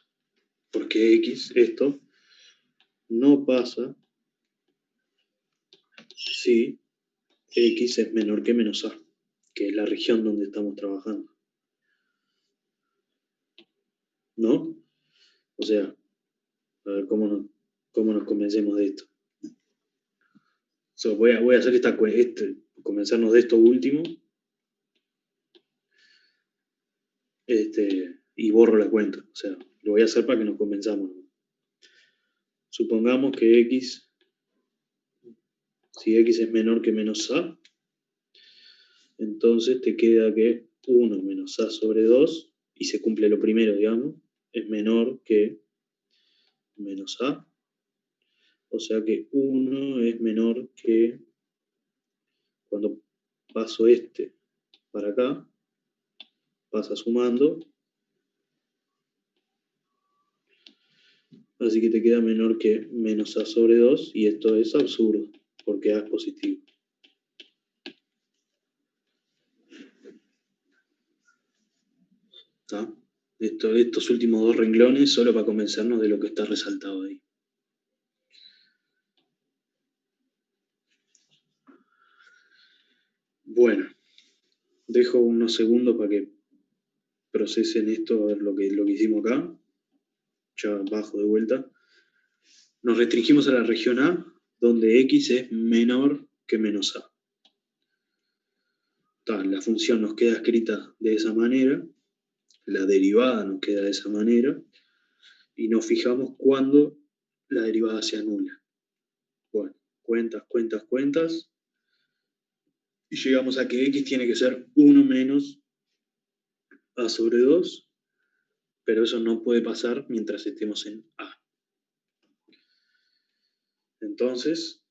Porque X, esto, no pasa si X es menor que menos A, que es la región donde estamos trabajando. ¿No? O sea, a ver cómo nos convencemos de esto. Voy a hacer convencernos de esto último. Y borro la cuenta. O sea, lo voy a hacer para que nos convenzamos. Supongamos que x, si x es menor que menos a, entonces te queda que 1 menos a sobre 2, y se cumple lo primero, digamos, es menor que menos a. O sea que 1 es menor que, cuando paso este para acá, pasa sumando. Así que te queda menor que menos a sobre 2, y esto es absurdo, porque a es positivo. ¿Está? Estos últimos dos renglones solo para convencernos de lo que está resaltado ahí. Bueno, dejo unos segundos para que procesen esto, a ver lo que hicimos acá. Ya bajo de vuelta. Nos restringimos a la región A, donde x es menor que menos a. La función nos queda escrita de esa manera, la derivada nos queda de esa manera, y nos fijamos cuando la derivada se anula. Bueno, cuentas, y llegamos a que x tiene que ser 1 menos a sobre 2, pero eso no puede pasar mientras estemos en A. Entonces,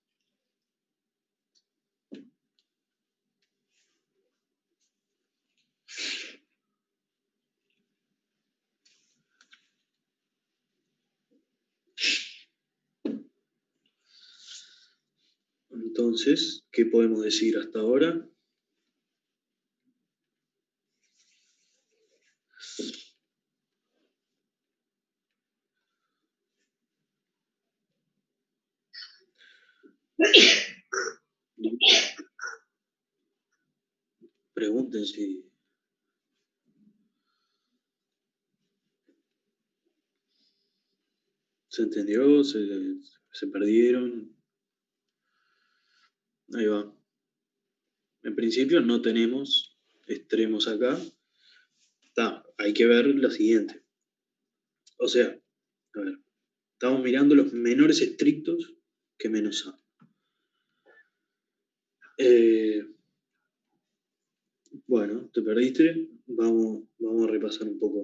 ¿qué podemos decir hasta ahora? Pregunten si se entendió, se perdieron. Ahí va. En principio no tenemos extremos acá. Hay que ver lo siguiente. O sea, a ver, estamos mirando los menores estrictos que menos A. Bueno, te perdiste. Vamos a repasar un poco.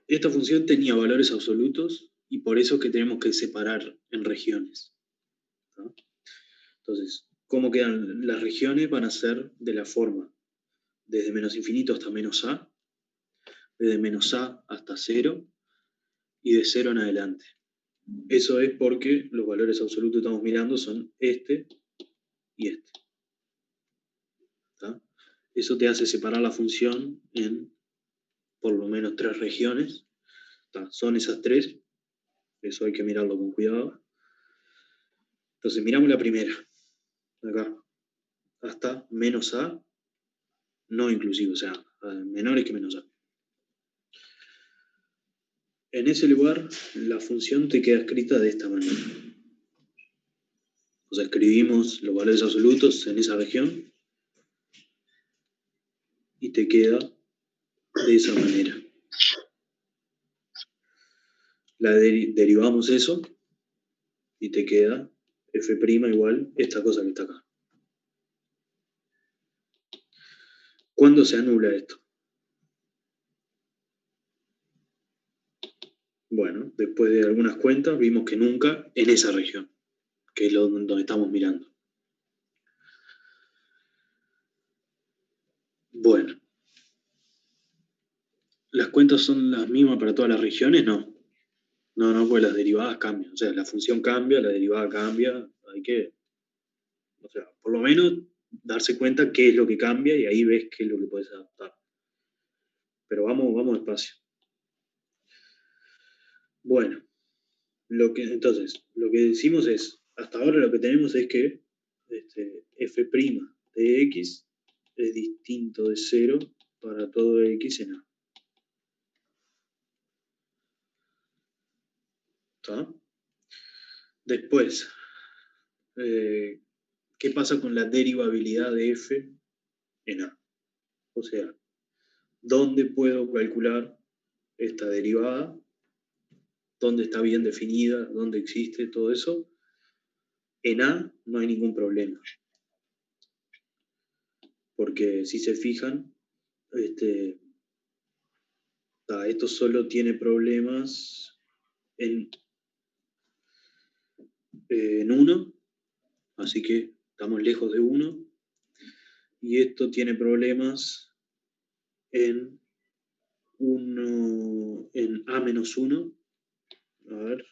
Esta función tenía valores absolutos y por eso es que tenemos que separar en regiones. ¿No? Entonces, ¿cómo quedan las regiones? Van a ser de la forma desde menos infinito hasta menos A, desde menos A hasta 0 y de 0 en adelante. Eso es porque los valores absolutos que estamos mirando son este y este. ¿Tá? Eso te hace separar la función en por lo menos 3 regiones. ¿Tá? Son esas 3. Eso hay que mirarlo con cuidado. Entonces miramos la primera. Acá. Hasta menos A, no inclusivo, o sea, menores que menos A. En ese lugar, la función te queda escrita de esta manera. O sea, escribimos los valores absolutos en esa región y te queda de esa manera. Derivamos eso y te queda f' igual esta cosa que está acá. ¿Cuándo se anula esto? Bueno, después de algunas cuentas vimos que nunca en esa región, que es donde estamos mirando. Bueno. ¿Las cuentas son las mismas para todas las regiones? No. No, porque las derivadas cambian. O sea, la función cambia, la derivada cambia. Hay que, o sea, por lo menos darse cuenta qué es lo que cambia y ahí ves qué es lo que puedes adaptar. Pero vamos despacio. Bueno, entonces, lo que decimos es, hasta ahora lo que tenemos es que f' de x es distinto de 0 para todo x en A. ¿Está? Después, ¿qué pasa con la derivabilidad de f en A? O sea, ¿dónde puedo calcular esta derivada? ¿Dónde está bien definida? ¿Dónde existe todo eso? En A no hay ningún problema. Porque si se fijan, esto solo tiene problemas en 1, así que estamos lejos de 1. Y esto tiene problemas en A-1. A ver.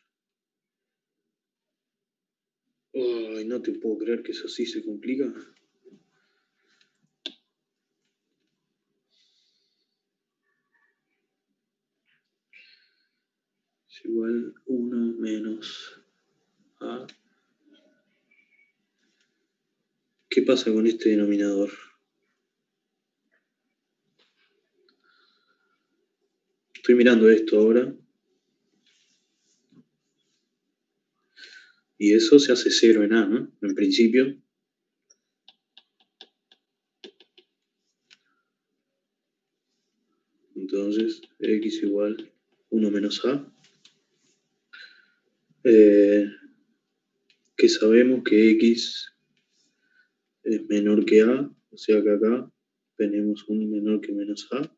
Ay, no te puedo creer que eso sí se complica. Es igual 1 menos A. ¿Qué pasa con este denominador? Estoy mirando esto ahora. Y eso se hace 0 en A, ¿no? En principio. Entonces, x igual 1 menos A. Que sabemos que x es menor que A, o sea que acá tenemos un menor que menos A.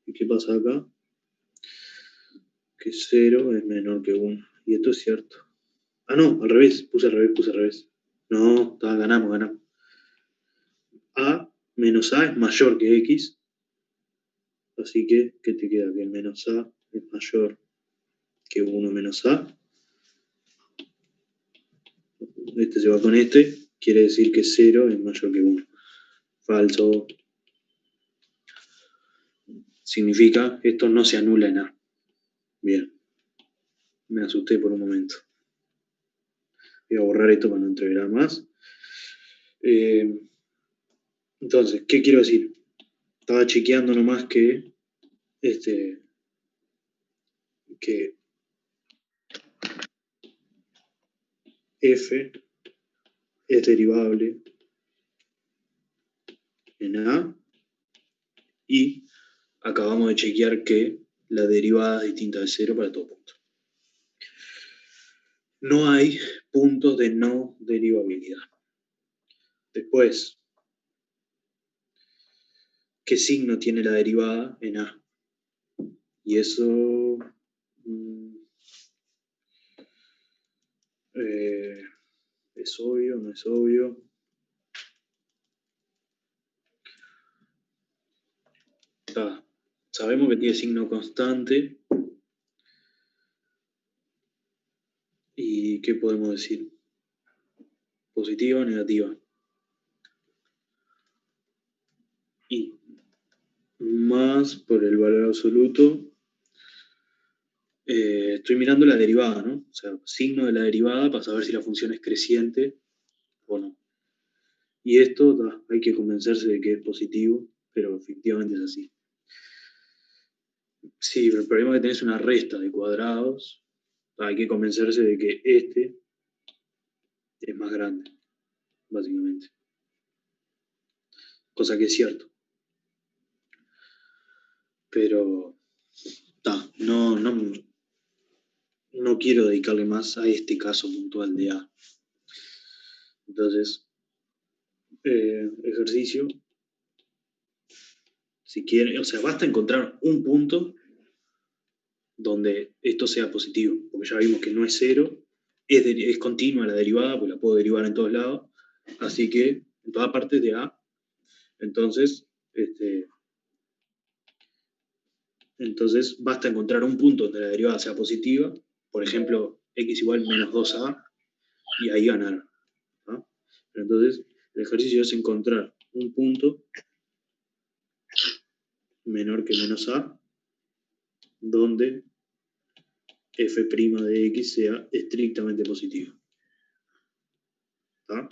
¿Y qué pasa acá? Que 0 es menor que 1. Y esto es cierto. Ah, no, al revés. Puse al revés. No, ganamos. A menos A es mayor que X. Así que, ¿qué te queda? Que menos A es mayor que 1 menos A. Este se va con este. Quiere decir que 0 es mayor que 1. Falso. Significa esto no se anula en A. Bien. Me asusté por un momento. Voy a borrar esto para no entreverar más. Entonces, ¿qué quiero decir? Estaba chequeando nomás que f es derivable en A y acabamos de chequear que la derivada es distinta de 0 para todo punto. No hay puntos de no derivabilidad. Después, ¿qué signo tiene la derivada en A? Y eso es obvio, no es obvio. Sabemos que tiene signo constante. ¿Y qué podemos decir? ¿Positiva o negativa? Y más por el valor absoluto. Estoy mirando la derivada, ¿no? O sea, signo de la derivada para saber si la función es creciente o no. Y esto hay que convencerse de que es positivo, pero efectivamente es así. Sí, el problema es que tenés una resta de cuadrados. Hay que convencerse de que este es más grande, básicamente. Cosa que es cierto. Pero no quiero dedicarle más a este caso puntual de A. Entonces, ejercicio. Si quieren, o sea, basta encontrar un punto donde esto sea positivo, porque ya vimos que no es 0, es continua la derivada, pues la puedo derivar en todos lados, así que en todas partes de A. Entonces basta encontrar un punto donde la derivada sea positiva, por ejemplo, x igual menos 2a, y ahí ganar. ¿no? Entonces, el ejercicio es encontrar un punto menor que menos a, donde f' de x sea estrictamente positivo. ¿Tá?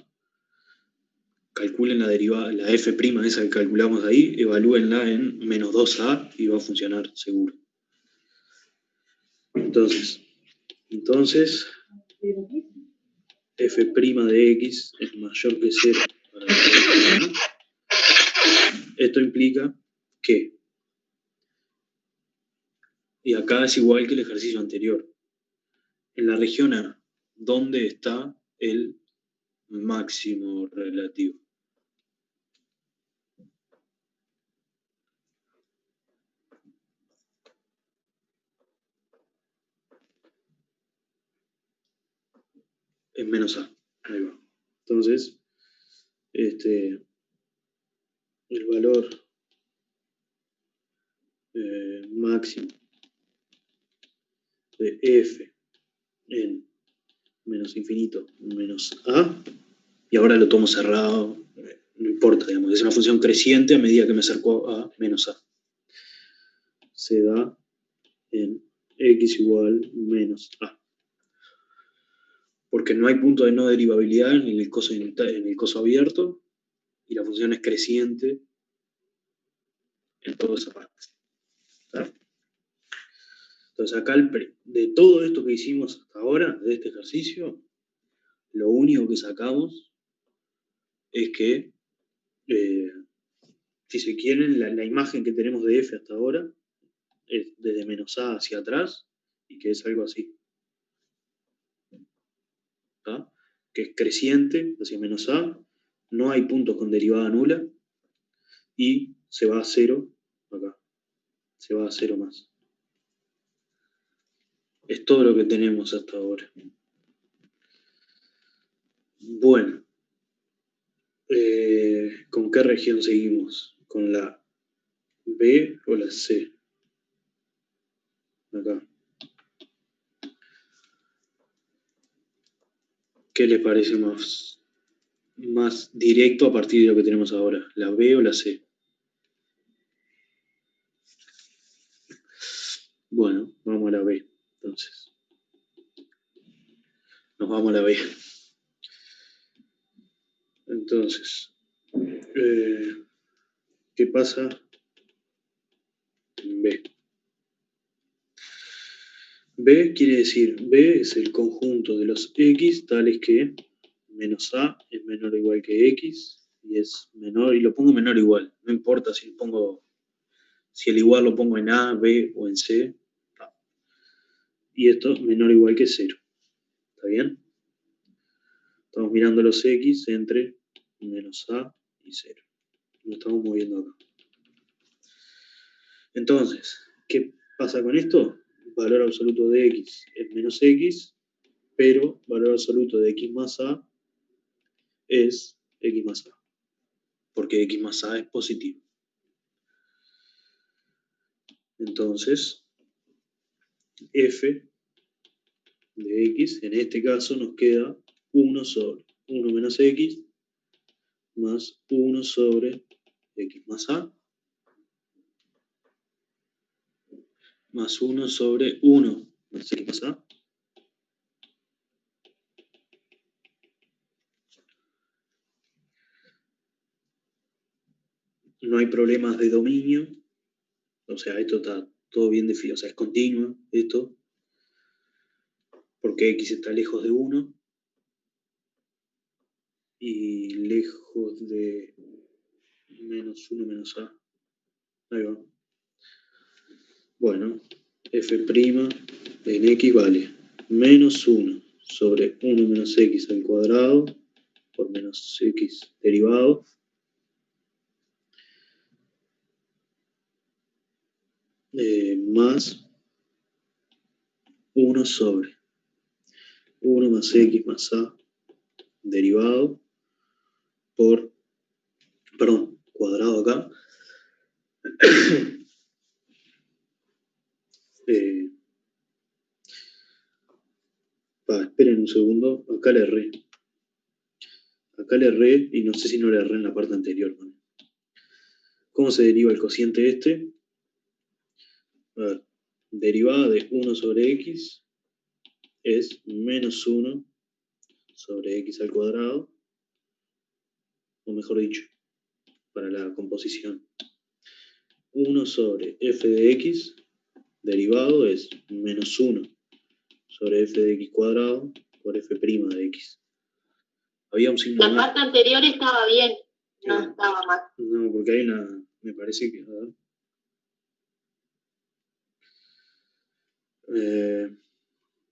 Calculen la derivada, la f' esa que calculamos ahí, evalúenla en menos 2a y va a funcionar seguro. Entonces f' de x es mayor que 0 para la. Esto implica que, y acá es igual que el ejercicio anterior, en la región A, ¿dónde está el máximo relativo? Es menos A. Ahí va. Entonces, el valor máximo de f en menos infinito menos a, y ahora lo tomo cerrado, no importa, digamos, es una función creciente a medida que me acerco a menos a. Se da en x igual menos a. Porque no hay punto de no derivabilidad en el coso abierto, y la función es creciente en toda esa parte. ¿Está? Entonces acá, de todo esto que hicimos hasta ahora, de este ejercicio, lo único que sacamos es que, si se quieren, la imagen que tenemos de f hasta ahora es desde menos a hacia atrás y que es algo así. ¿Tá? Que es creciente hacia menos a, no hay puntos con derivada nula y se va a cero acá. Se va a cero más. Es todo lo que tenemos hasta ahora. Bueno, ¿con qué región seguimos? ¿Con la B o la C? Acá. ¿Qué les parece más directo a partir de lo que tenemos ahora? ¿La B o la C? Bueno, vamos a la B, entonces. Nos vamos a la B. Entonces, ¿qué pasa en B? B quiere decir, B es el conjunto de los X tales que menos A es menor o igual que X y es menor, y lo pongo menor o igual, no importa si el igual lo pongo en A, B o en C, no. Y esto menor o igual que 0, ¿está bien? Estamos mirando los X entre menos A y 0. Nos estamos moviendo acá. Entonces, ¿qué pasa con esto? Valor absoluto de X es menos X, pero valor absoluto de X más A es X más A, porque X más A es positivo. Entonces, f de X, en este caso nos queda 1 sobre 1 menos X más 1 sobre X más A más 1 sobre 1 más X más A. No hay problemas de dominio, o sea, esto está todo bien definido, o sea, es continuo esto, porque X está lejos de 1 y lejos de menos 1 menos A. Ahí va. Bueno, f' en X vale menos 1 sobre 1 menos X al cuadrado por menos X derivado más 1 sobre 1 más X más A derivado por, perdón, cuadrado acá, esperen un segundo, acá le erré. Acá le erré y no sé si no le erré en la parte anterior. ¿No? ¿Cómo se deriva el cociente este? A ver, derivada de 1 sobre X es menos 1 sobre X al cuadrado, o mejor dicho, para la composición. 1 sobre f de X derivado es menos 1 sobre f de X cuadrado por f' de X. Había un signo más. La parte anterior estaba bien, no estaba mal. No, porque hay una, me parece que, a ver.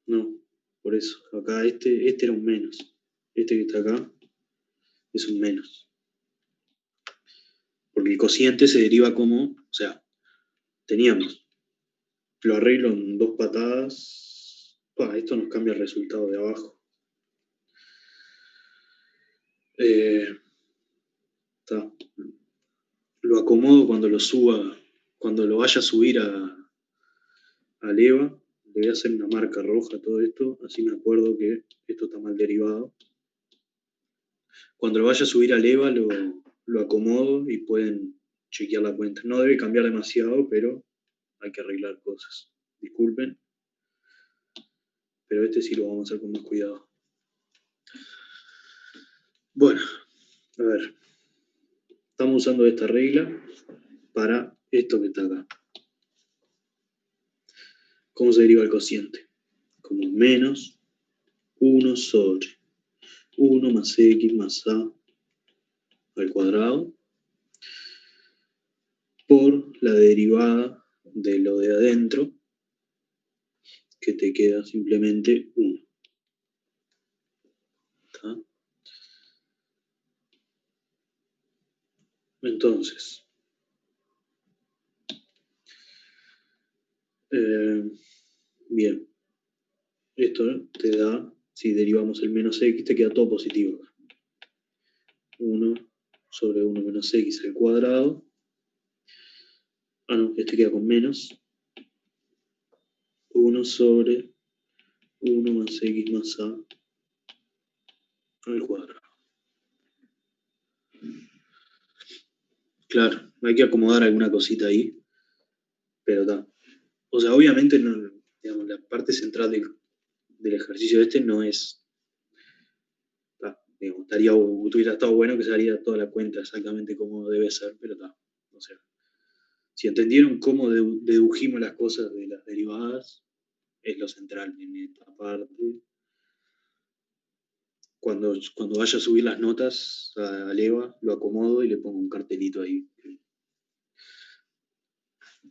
No, por eso. Acá este era un menos. Este que está acá es un menos. Porque el cociente se deriva como, o sea, teníamos, lo arreglo en 2 patadas. Esto nos cambia el resultado de abajo. Lo acomodo cuando lo vaya a subir al EVA. Le voy a hacer una marca roja a todo esto, así me acuerdo que esto está mal derivado. Cuando lo vaya a subir al EVA lo acomodo y pueden chequear la cuenta. No debe cambiar demasiado, pero hay que arreglar cosas. Disculpen, pero este sí lo vamos a hacer con más cuidado. Bueno, a ver. Estamos usando esta regla para esto que está acá. ¿Cómo se deriva el cociente? Como menos 1 sobre 1 más x más a al cuadrado por la derivada de lo de adentro, que te queda simplemente 1. ¿Está? Entonces, bien, esto te da, si derivamos el menos x, te queda todo positivo. 1 sobre 1 menos x al cuadrado. No, este queda con menos. 1 sobre 1 más x más a al cuadrado. Claro, hay que acomodar alguna cosita ahí, pero está. O sea, obviamente no, digamos, la parte central del ejercicio este no es... Digamos, hubiera estado bueno que se haría toda la cuenta exactamente como debe ser, pero está. O sea, si entendieron cómo dedujimos las cosas de las derivadas, es lo central en esta parte. Cuando vaya a subir las notas al EVA, lo acomodo y le pongo un cartelito ahí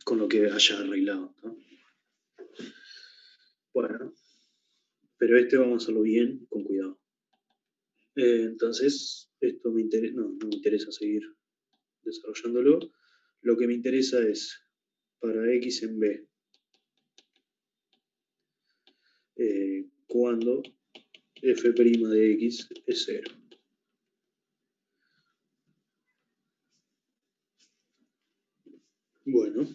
con lo que haya arreglado, ¿no? Bueno, pero este vamos a hacerlo bien, con cuidado. Entonces, esto no me interesa seguir desarrollándolo. Lo que me interesa es para x en b, cuando f' de x es 0. Bueno,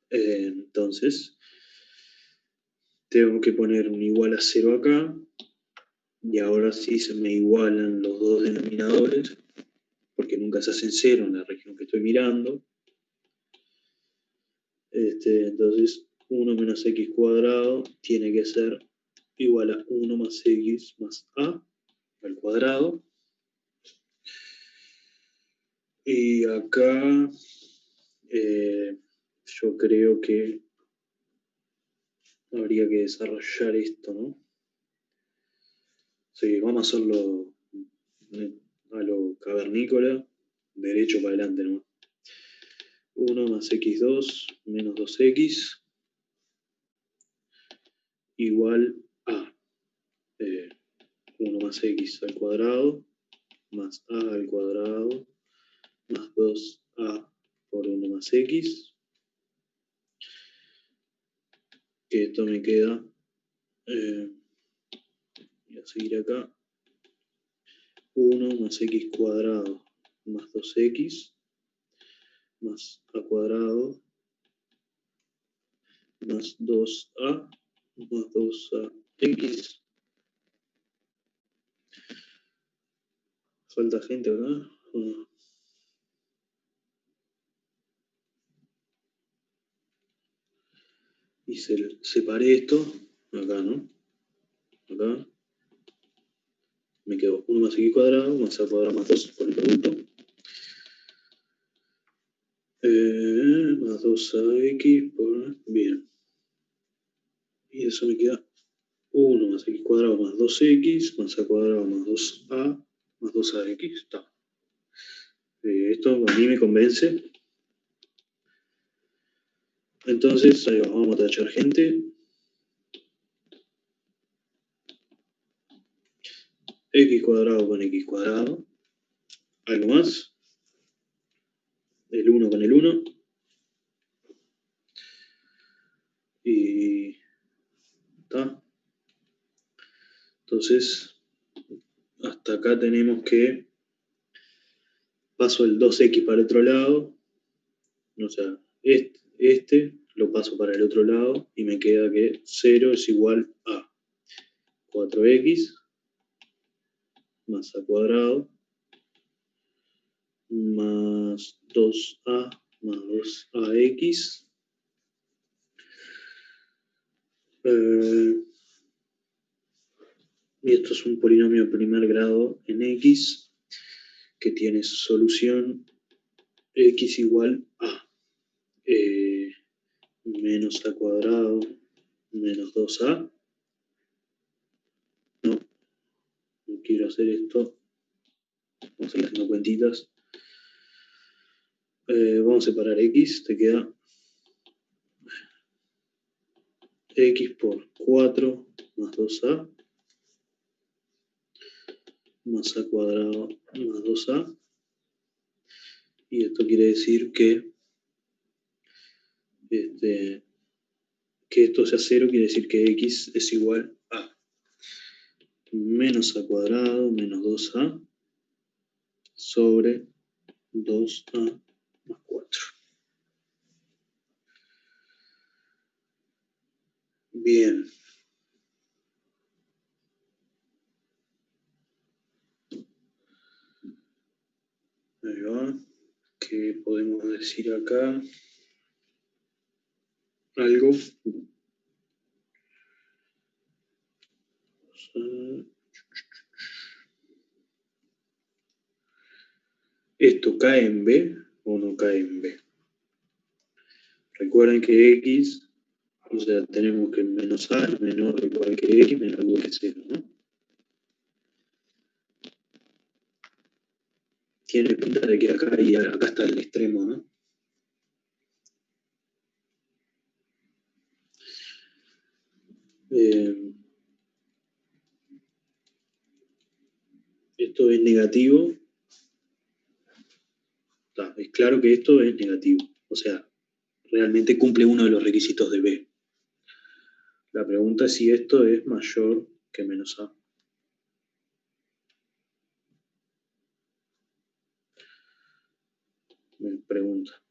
entonces tengo que poner un igual a 0 acá, y ahora sí se me igualan los dos denominadores, porque nunca se hacen 0 en la región que estoy mirando. Entonces 1 menos x cuadrado tiene que ser igual a 1 más x más a al cuadrado. Y acá yo creo que habría que desarrollar esto, ¿no? Así que vamos a hacerlo a lo cavernícola, derecho para adelante, ¿no? 1 más x2 menos 2x igual a 1 más x al cuadrado más a al cuadrado más 2a por 1 más x, que esto me queda, voy a seguir acá, 1 más x cuadrado más 2x más a cuadrado más 2a más 2ax. Falta gente acá. Y separé esto acá, ¿no? Acá me quedó 1 más x cuadrado más a cuadrado más 2 por el producto. Más 2ax por... Bien. Y eso me queda 1 más x cuadrado más 2x más a cuadrado más 2a más 2ax. Está. Esto a mí me convence. Entonces, ahí vamos a tachar gente. X cuadrado con x cuadrado. Algo más. El 1 con el 1. Y... está. Entonces, hasta acá tenemos que paso el 2x para el otro lado. O sea, este lo paso para el otro lado y me queda que 0 es igual a 4x más a cuadrado más 2a más 2ax. Y esto es un polinomio de primer grado en x que tiene solución x igual a menos a cuadrado menos 2a. No quiero hacer esto. Vamos a ir haciendo cuentitas. Vamos a separar x, te queda x por 4 más 2a más a cuadrado más 2a. Y esto quiere decir que esto sea 0, quiere decir que x es igual a menos a cuadrado menos 2a sobre 2a más 4. Bien. Ahí va. ¿Qué podemos decir acá? Algo. ¿Esto cae en B o no cae en B? Recuerden que x, o sea, tenemos que menos a es menor o igual que x, menor o igual que 0, ¿no? Tiene pinta de que acá y acá está el extremo, ¿no? Esto es negativo. Es claro que esto es negativo. O sea, realmente cumple uno de los requisitos de B. La pregunta es si esto es mayor que menos a. Me pregunta.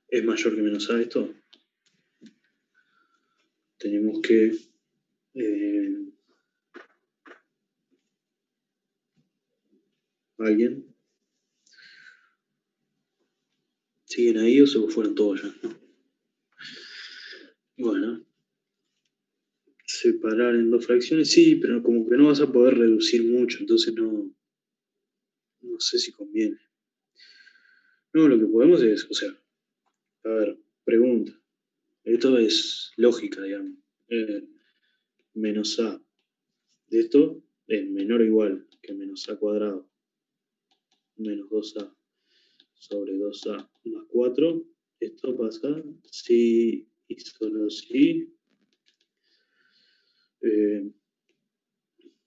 ¿Es mayor que menos a esto? Tenemos que... ¿Alguien? ¿Siguen ahí o se fueron todos ya? ¿No? Bueno. Separar en dos fracciones, sí, pero como que no vas a poder reducir mucho, entonces no sé si conviene. No, lo que podemos es, o sea, a ver, pregunta. Esto es lógica, digamos. Menos a de esto es menor o igual que menos a cuadrado menos 2a sobre 2a más 4. Esto pasa si y solo si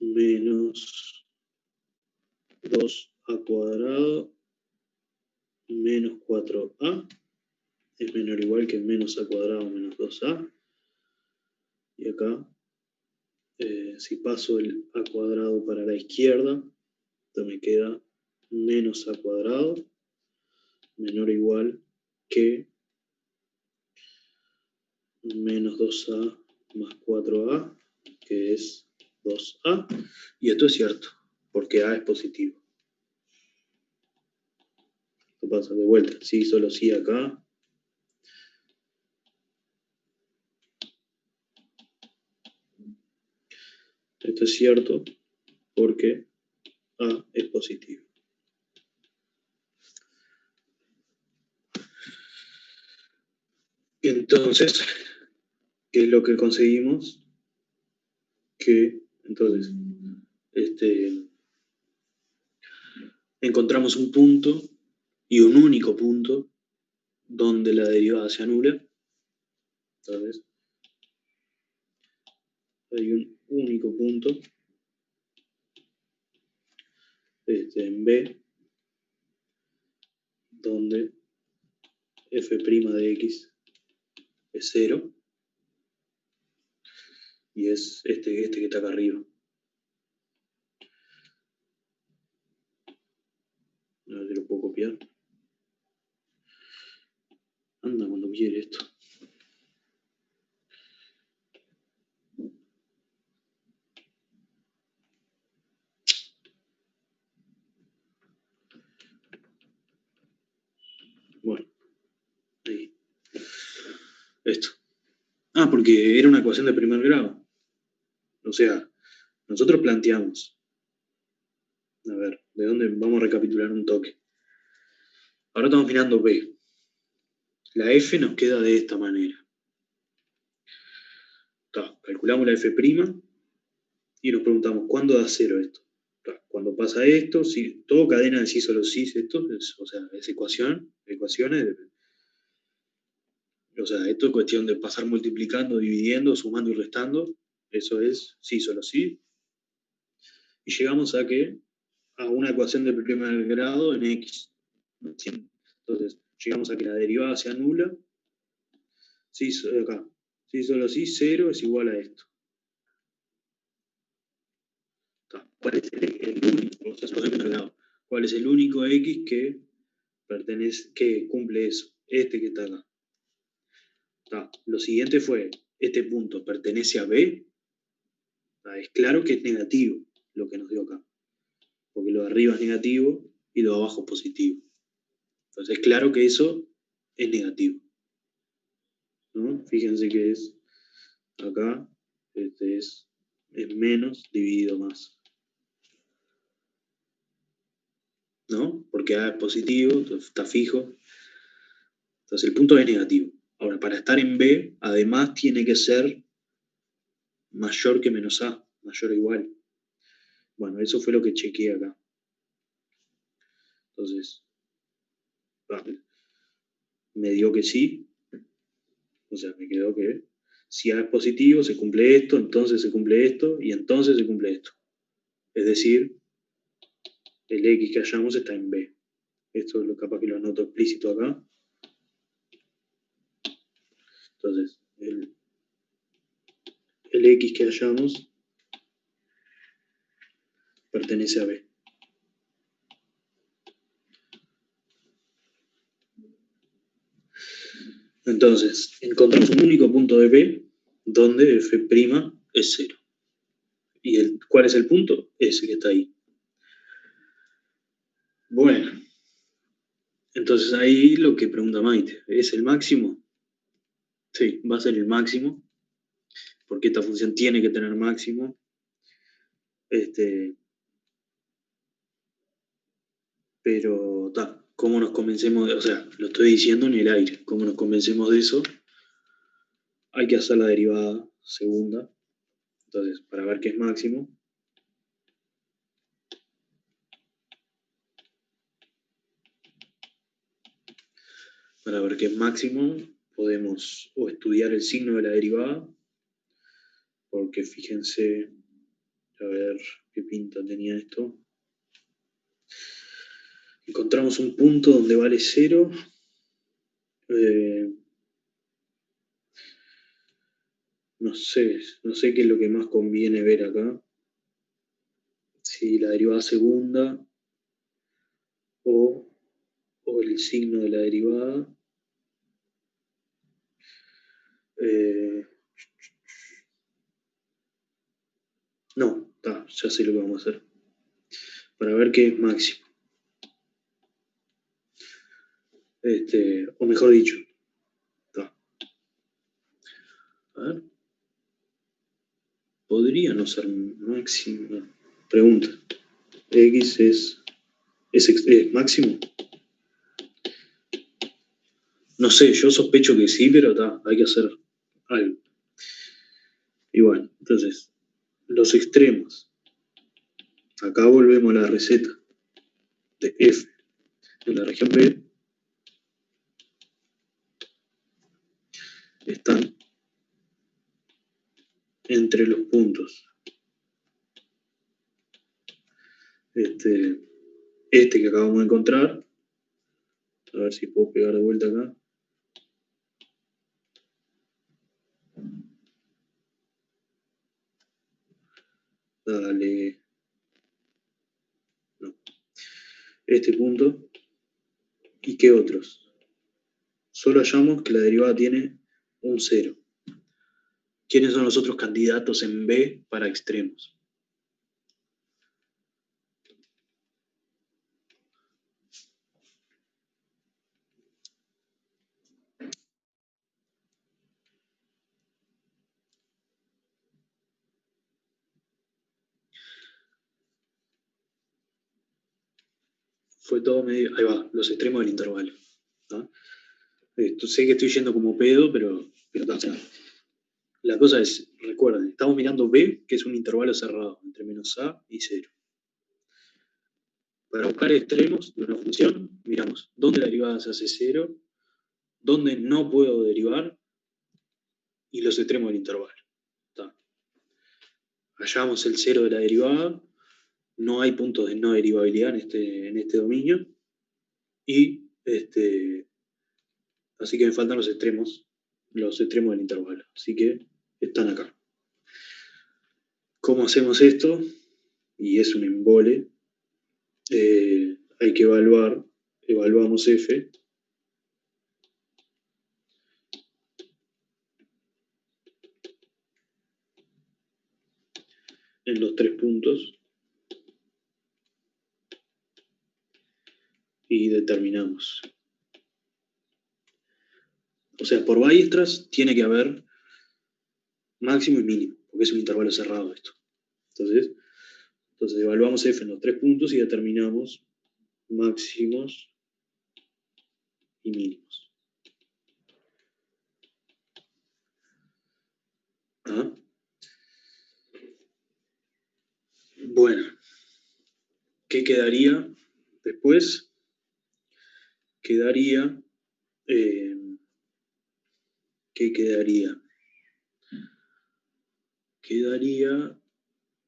menos 2a cuadrado menos 4a es menor o igual que menos a cuadrado menos 2a. Y acá, si paso el a cuadrado para la izquierda, esto me queda menos a cuadrado menor o igual que menos 2a más 4a, que es 2a. Y esto es cierto, porque a es positivo. Esto pasa de vuelta. Sí, solo sí acá. Esto es cierto porque a es positivo. Entonces, ¿qué es lo que conseguimos? Que, entonces, encontramos un punto y un único punto donde la derivada se anula. Entonces, hay un único punto en B donde f' de x es 0 y es este que está acá arriba. A ver si lo puedo copiar. Anda cuando quiere esto. Bueno, ahí. Esto. Porque era una ecuación de primer grado. O sea, nosotros planteamos. A ver, ¿de dónde? Vamos a recapitular un toque. Ahora estamos mirando B. La F nos queda de esta manera. Calculamos la F' y nos preguntamos, ¿cuándo da 0 esto? Cuando pasa esto, si, todo cadena de sí solo sí, esto, o sea, es ecuaciones. O sea, esto es cuestión de pasar multiplicando, dividiendo, sumando y restando. Eso es sí solo sí. Y llegamos a una ecuación de primer grado en X. Entonces, llegamos a que la derivada sea nula. Sí, acá. Sí solo sí, 0 es igual a esto. ¿Cuál es el único? O sea, ¿cuál es el único X que cumple eso? Este que está acá. Lo siguiente fue, este punto pertenece a B. Es claro que es negativo lo que nos dio acá. Porque lo de arriba es negativo y lo de abajo es positivo. Entonces es claro que eso es negativo. ¿No? Fíjense que es acá, este es menos dividido más. ¿No? Porque A es positivo, está fijo. Entonces el punto es negativo. Ahora, para estar en B, además tiene que ser mayor que menos A, mayor o igual. Bueno, eso fue lo que chequeé acá. Entonces, me dio que sí. O sea, me quedó que si A es positivo, se cumple esto, entonces se cumple esto, y entonces se cumple esto. Es decir, el X que hallamos está en B. Esto es lo capaz que lo anoto explícito acá. Entonces, el X que hallamos pertenece a B. Entonces, encontramos un único punto de B donde F' es 0. ¿Y cuál es el punto? Ese que está ahí. Bueno, entonces ahí lo que pregunta Maite, ¿es el máximo? Sí, va a ser el máximo, porque esta función tiene que tener máximo. Pero, ¿cómo nos convencemos o sea, lo estoy diciendo en el aire, ¿cómo nos convencemos de eso? Hay que hacer la derivada segunda. Entonces, para ver qué es máximo, podemos o estudiar el signo de la derivada, porque fíjense, a ver qué pinta tenía esto. Encontramos un punto donde vale 0. No sé qué es lo que más conviene ver acá. Si la derivada segunda o el signo de la derivada. No, ya sé lo que vamos a hacer. Para ver qué es máximo. O mejor dicho. A ver. Podría no ser máximo. Pregunta. ¿X es máximo? No sé, yo sospecho que sí, pero hay que hacer algo. Y bueno, entonces, los extremos. Acá volvemos a la receta de F en la región B. Están entre los puntos. Este que acabamos de encontrar. A ver si puedo pegar de vuelta acá. Dale. No. Este punto. ¿Y qué otros? Solo hallamos que la derivada tiene un 0. ¿Quiénes son los otros candidatos en B para extremos? Fue todo medio. Ahí va, los extremos del intervalo. Sé que estoy yendo como pedo, pero o sea, La cosa es, recuerden, estamos mirando B, que es un intervalo cerrado entre menos A y 0. Para buscar extremos de una función, miramos dónde la derivada se hace 0, dónde no puedo derivar y los extremos del intervalo. ¿Está? Hallamos el 0 de la derivada, no hay puntos de no derivabilidad en este dominio, y así que me faltan los extremos del intervalo. Así que están acá. ¿Cómo hacemos esto? Y es un embole. Hay que evaluamos f. En los 3 puntos. Y determinamos. O sea, por Weierstrass tiene que haber máximo y mínimo, porque es un intervalo cerrado esto. Entonces evaluamos f en los 3 puntos y determinamos máximos y mínimos. ¿Ah? Bueno, ¿qué quedaría después? Quedaría ¿qué quedaría? Quedaría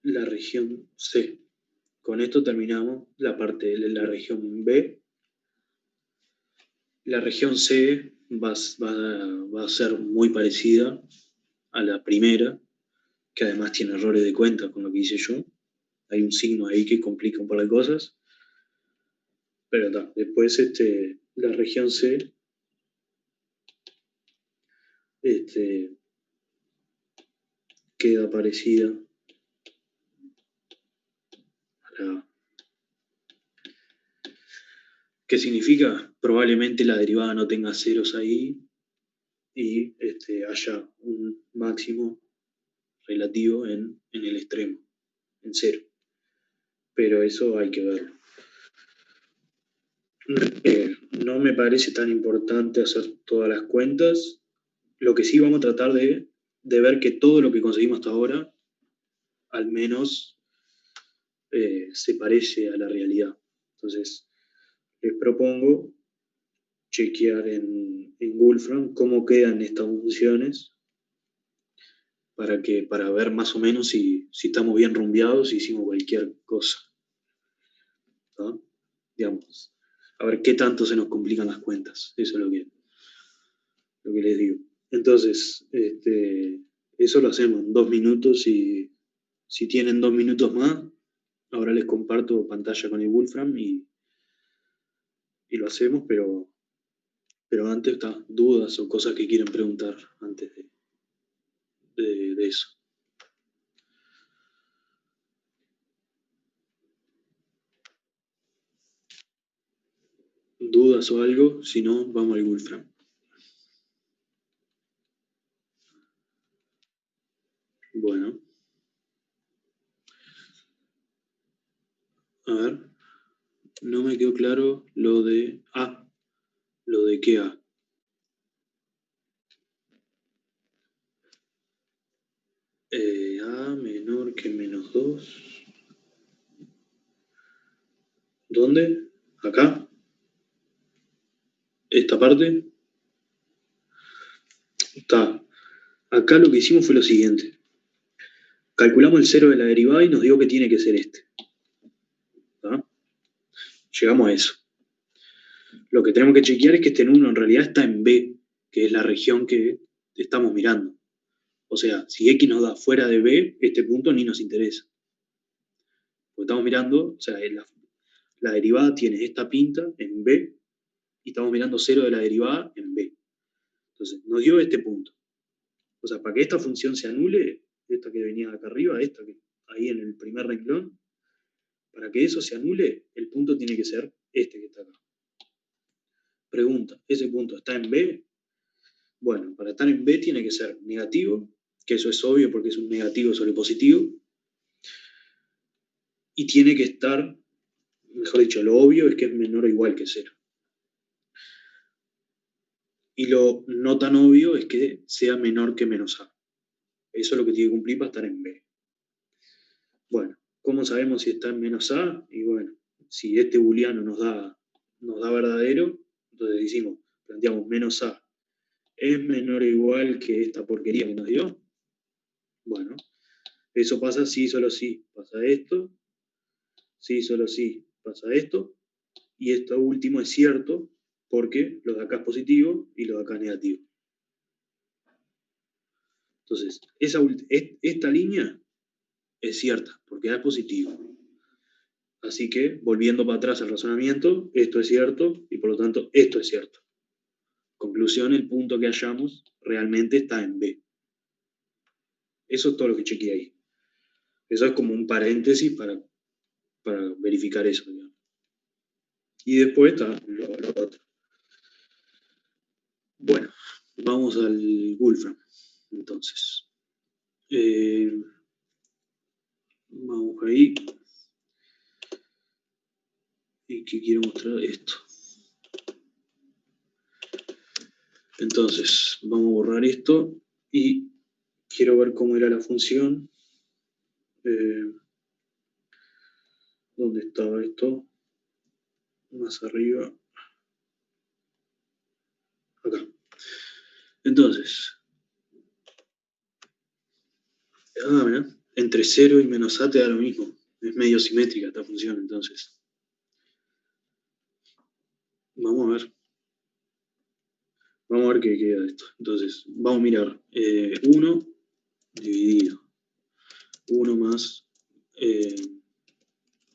la región C. Con esto terminamos la parte de la región B. La región C va a ser muy parecida a la primera, que además tiene errores de cuenta con lo que hice yo. Hay un signo ahí que complica un par de cosas. Pero está. Después la región C queda parecida a la... ¿Qué significa? Probablemente la derivada no tenga ceros ahí y haya un máximo relativo en el extremo, en 0. Pero eso hay que verlo. No me parece tan importante hacer todas las cuentas. Lo que sí vamos a tratar de ver que todo lo que conseguimos hasta ahora al menos se parece a la realidad. Entonces, les propongo chequear en Wolfram cómo quedan estas funciones para ver más o menos si estamos bien rumbeados, si hicimos cualquier cosa. ¿No? Digamos, a ver qué tanto se nos complican las cuentas. Eso es lo que les digo. Entonces, eso lo hacemos en 2 minutos y si tienen 2 minutos más, ahora les comparto pantalla con el Wolfram y lo hacemos, pero antes está, dudas o cosas que quieren preguntar antes de eso. ¿Dudas o algo? Si no, vamos al Wolfram. Bueno. A ver. No me quedó claro lo de A. ¿Lo de qué A? A menor que menos 2. ¿Dónde? ¿Acá? ¿Esta parte? Está. Acá lo que hicimos fue lo siguiente. Calculamos el 0 de la derivada y nos dio que tiene que ser este. ¿Está? Llegamos a eso. Lo que tenemos que chequear es que este 1 en realidad está en B, que es la región que estamos mirando. O sea, si X nos da fuera de B, este punto ni nos interesa. Porque estamos mirando, o sea, la derivada tiene esta pinta en B y estamos mirando 0 de la derivada en B. Entonces, nos dio este punto. O sea, para que esta función se anule, esta que venía acá arriba, esta que ahí en el primer renglón, para que eso se anule, el punto tiene que ser este que está acá. Pregunta, ¿ese punto está en B? Bueno, para estar en B tiene que ser negativo, que eso es obvio porque es un negativo sobre positivo, y tiene que estar, mejor dicho, lo obvio es que es menor o igual que 0. Y lo no tan obvio es que sea menor que menos A. Eso es lo que tiene que cumplir para estar en B. Bueno, ¿cómo sabemos si está en menos A? Y bueno, si este booleano nos da verdadero, entonces decimos, planteamos menos A es menor o igual que esta porquería que nos dio. Bueno, eso pasa si, solo si pasa esto, si, solo si pasa esto, y esto último es cierto porque lo de acá es positivo y lo de acá es negativo. Entonces, esta línea es cierta porque A es positivo. Así que, volviendo para atrás al razonamiento, esto es cierto y por lo tanto esto es cierto. Conclusión, el punto que hallamos realmente está en B. Eso es todo lo que chequeé ahí. Eso es como un paréntesis para verificar eso, digamos. Y después está lo otro. Bueno, vamos al Wolfram. Entonces, vamos ahí. ¿Y qué quiero mostrar? Esto. Entonces, vamos a borrar esto y quiero ver cómo era la función. ¿Dónde estaba esto? Más arriba. Acá. Entonces, mira, entre 0 y menos A te da lo mismo. Es medio simétrica esta función, entonces. Vamos a ver. Vamos a ver qué queda de esto. Entonces, vamos a mirar 1 dividido 1 más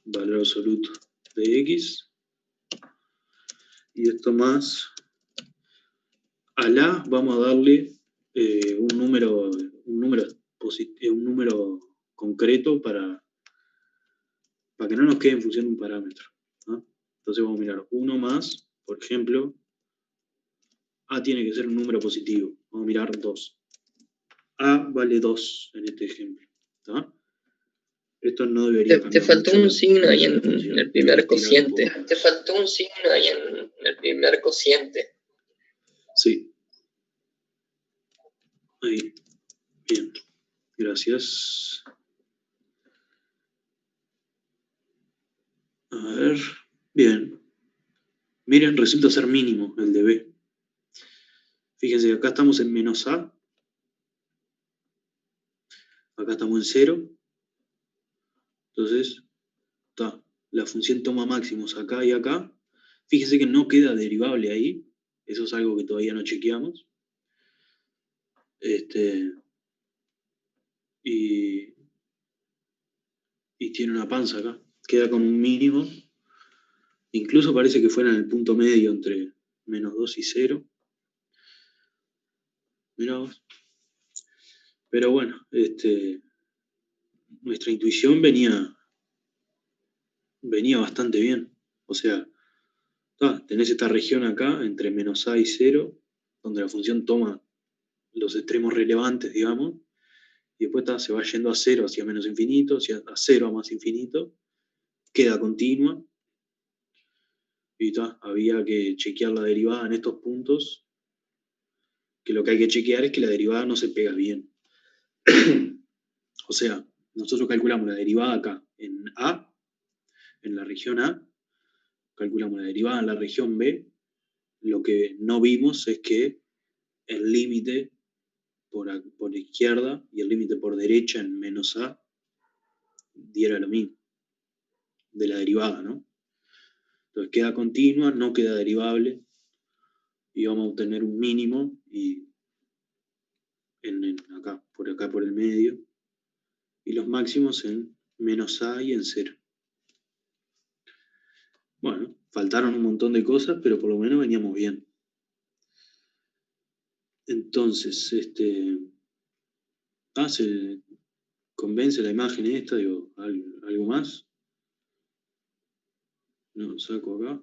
valor absoluto de x, y esto más a la vamos a darle un número concreto para que no nos quede en función de un parámetro, ¿no? Entonces vamos a mirar 1 más, por ejemplo, A tiene que ser un número positivo. Vamos a mirar 2. A vale 2 en este ejemplo, ¿tá? Esto no debería cambiar. Te faltó mucho un signo ahí en función. el primer cociente. Te faltó un signo ahí en el primer cociente. Sí. Ahí. Bien. Gracias. A ver. Bien. Miren, resulta ser mínimo el de B. Fíjense que acá estamos en menos A. Acá estamos en 0. Entonces, la función toma máximos acá y acá. Fíjense que no queda derivable ahí. Eso es algo que todavía no chequeamos. Y tiene una panza acá. Queda con un mínimo. Incluso parece que fuera en el punto medio entre menos 2 y 0. Mirá vos. Pero bueno, nuestra intuición venía bastante bien. O sea, tenés esta región acá entre menos A y 0, donde la función toma los extremos relevantes, digamos, y después se va yendo a 0 hacia menos infinito, hacia a 0 a más infinito, queda continua, y había que chequear la derivada en estos puntos, que lo que hay que chequear es que la derivada no se pega bien. O sea, nosotros calculamos la derivada acá en A, en la región A, calculamos la derivada en la región B, lo que no vimos es que el límite por izquierda y el límite por derecha en menos A diera lo mismo, de la derivada, ¿no? Entonces queda continua, no queda derivable, y vamos a obtener un mínimo y acá por el medio, y los máximos en menos A y en 0. Bueno, faltaron un montón de cosas, pero por lo menos veníamos bien. Entonces, se convence la imagen esta, digo, algo más. No, saco acá.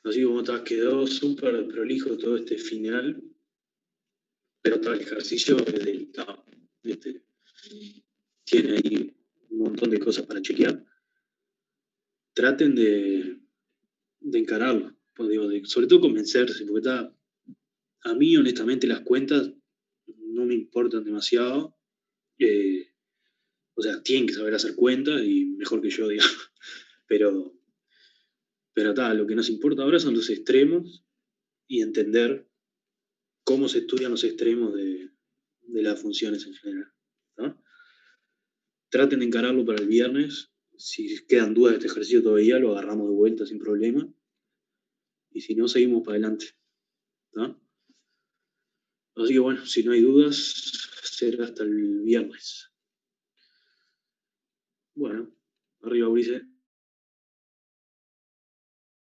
Así como quedó súper prolijo todo este final, pero el ejercicio tiene ahí un montón de cosas para chequear. Traten de encararlo, pues, sobre todo convencerse, porque a mí honestamente las cuentas no me importan demasiado. O sea, tienen que saber hacer cuenta y mejor que yo, digamos. Pero lo que nos importa ahora son los extremos y entender cómo se estudian los extremos de las funciones en general, ¿no? Traten de encararlo para el viernes. Si quedan dudas de este ejercicio todavía, lo agarramos de vuelta sin problema. Y si no, seguimos para adelante, ¿no? Así que bueno, si no hay dudas, será hasta el viernes. Bueno, arriba, Ulises.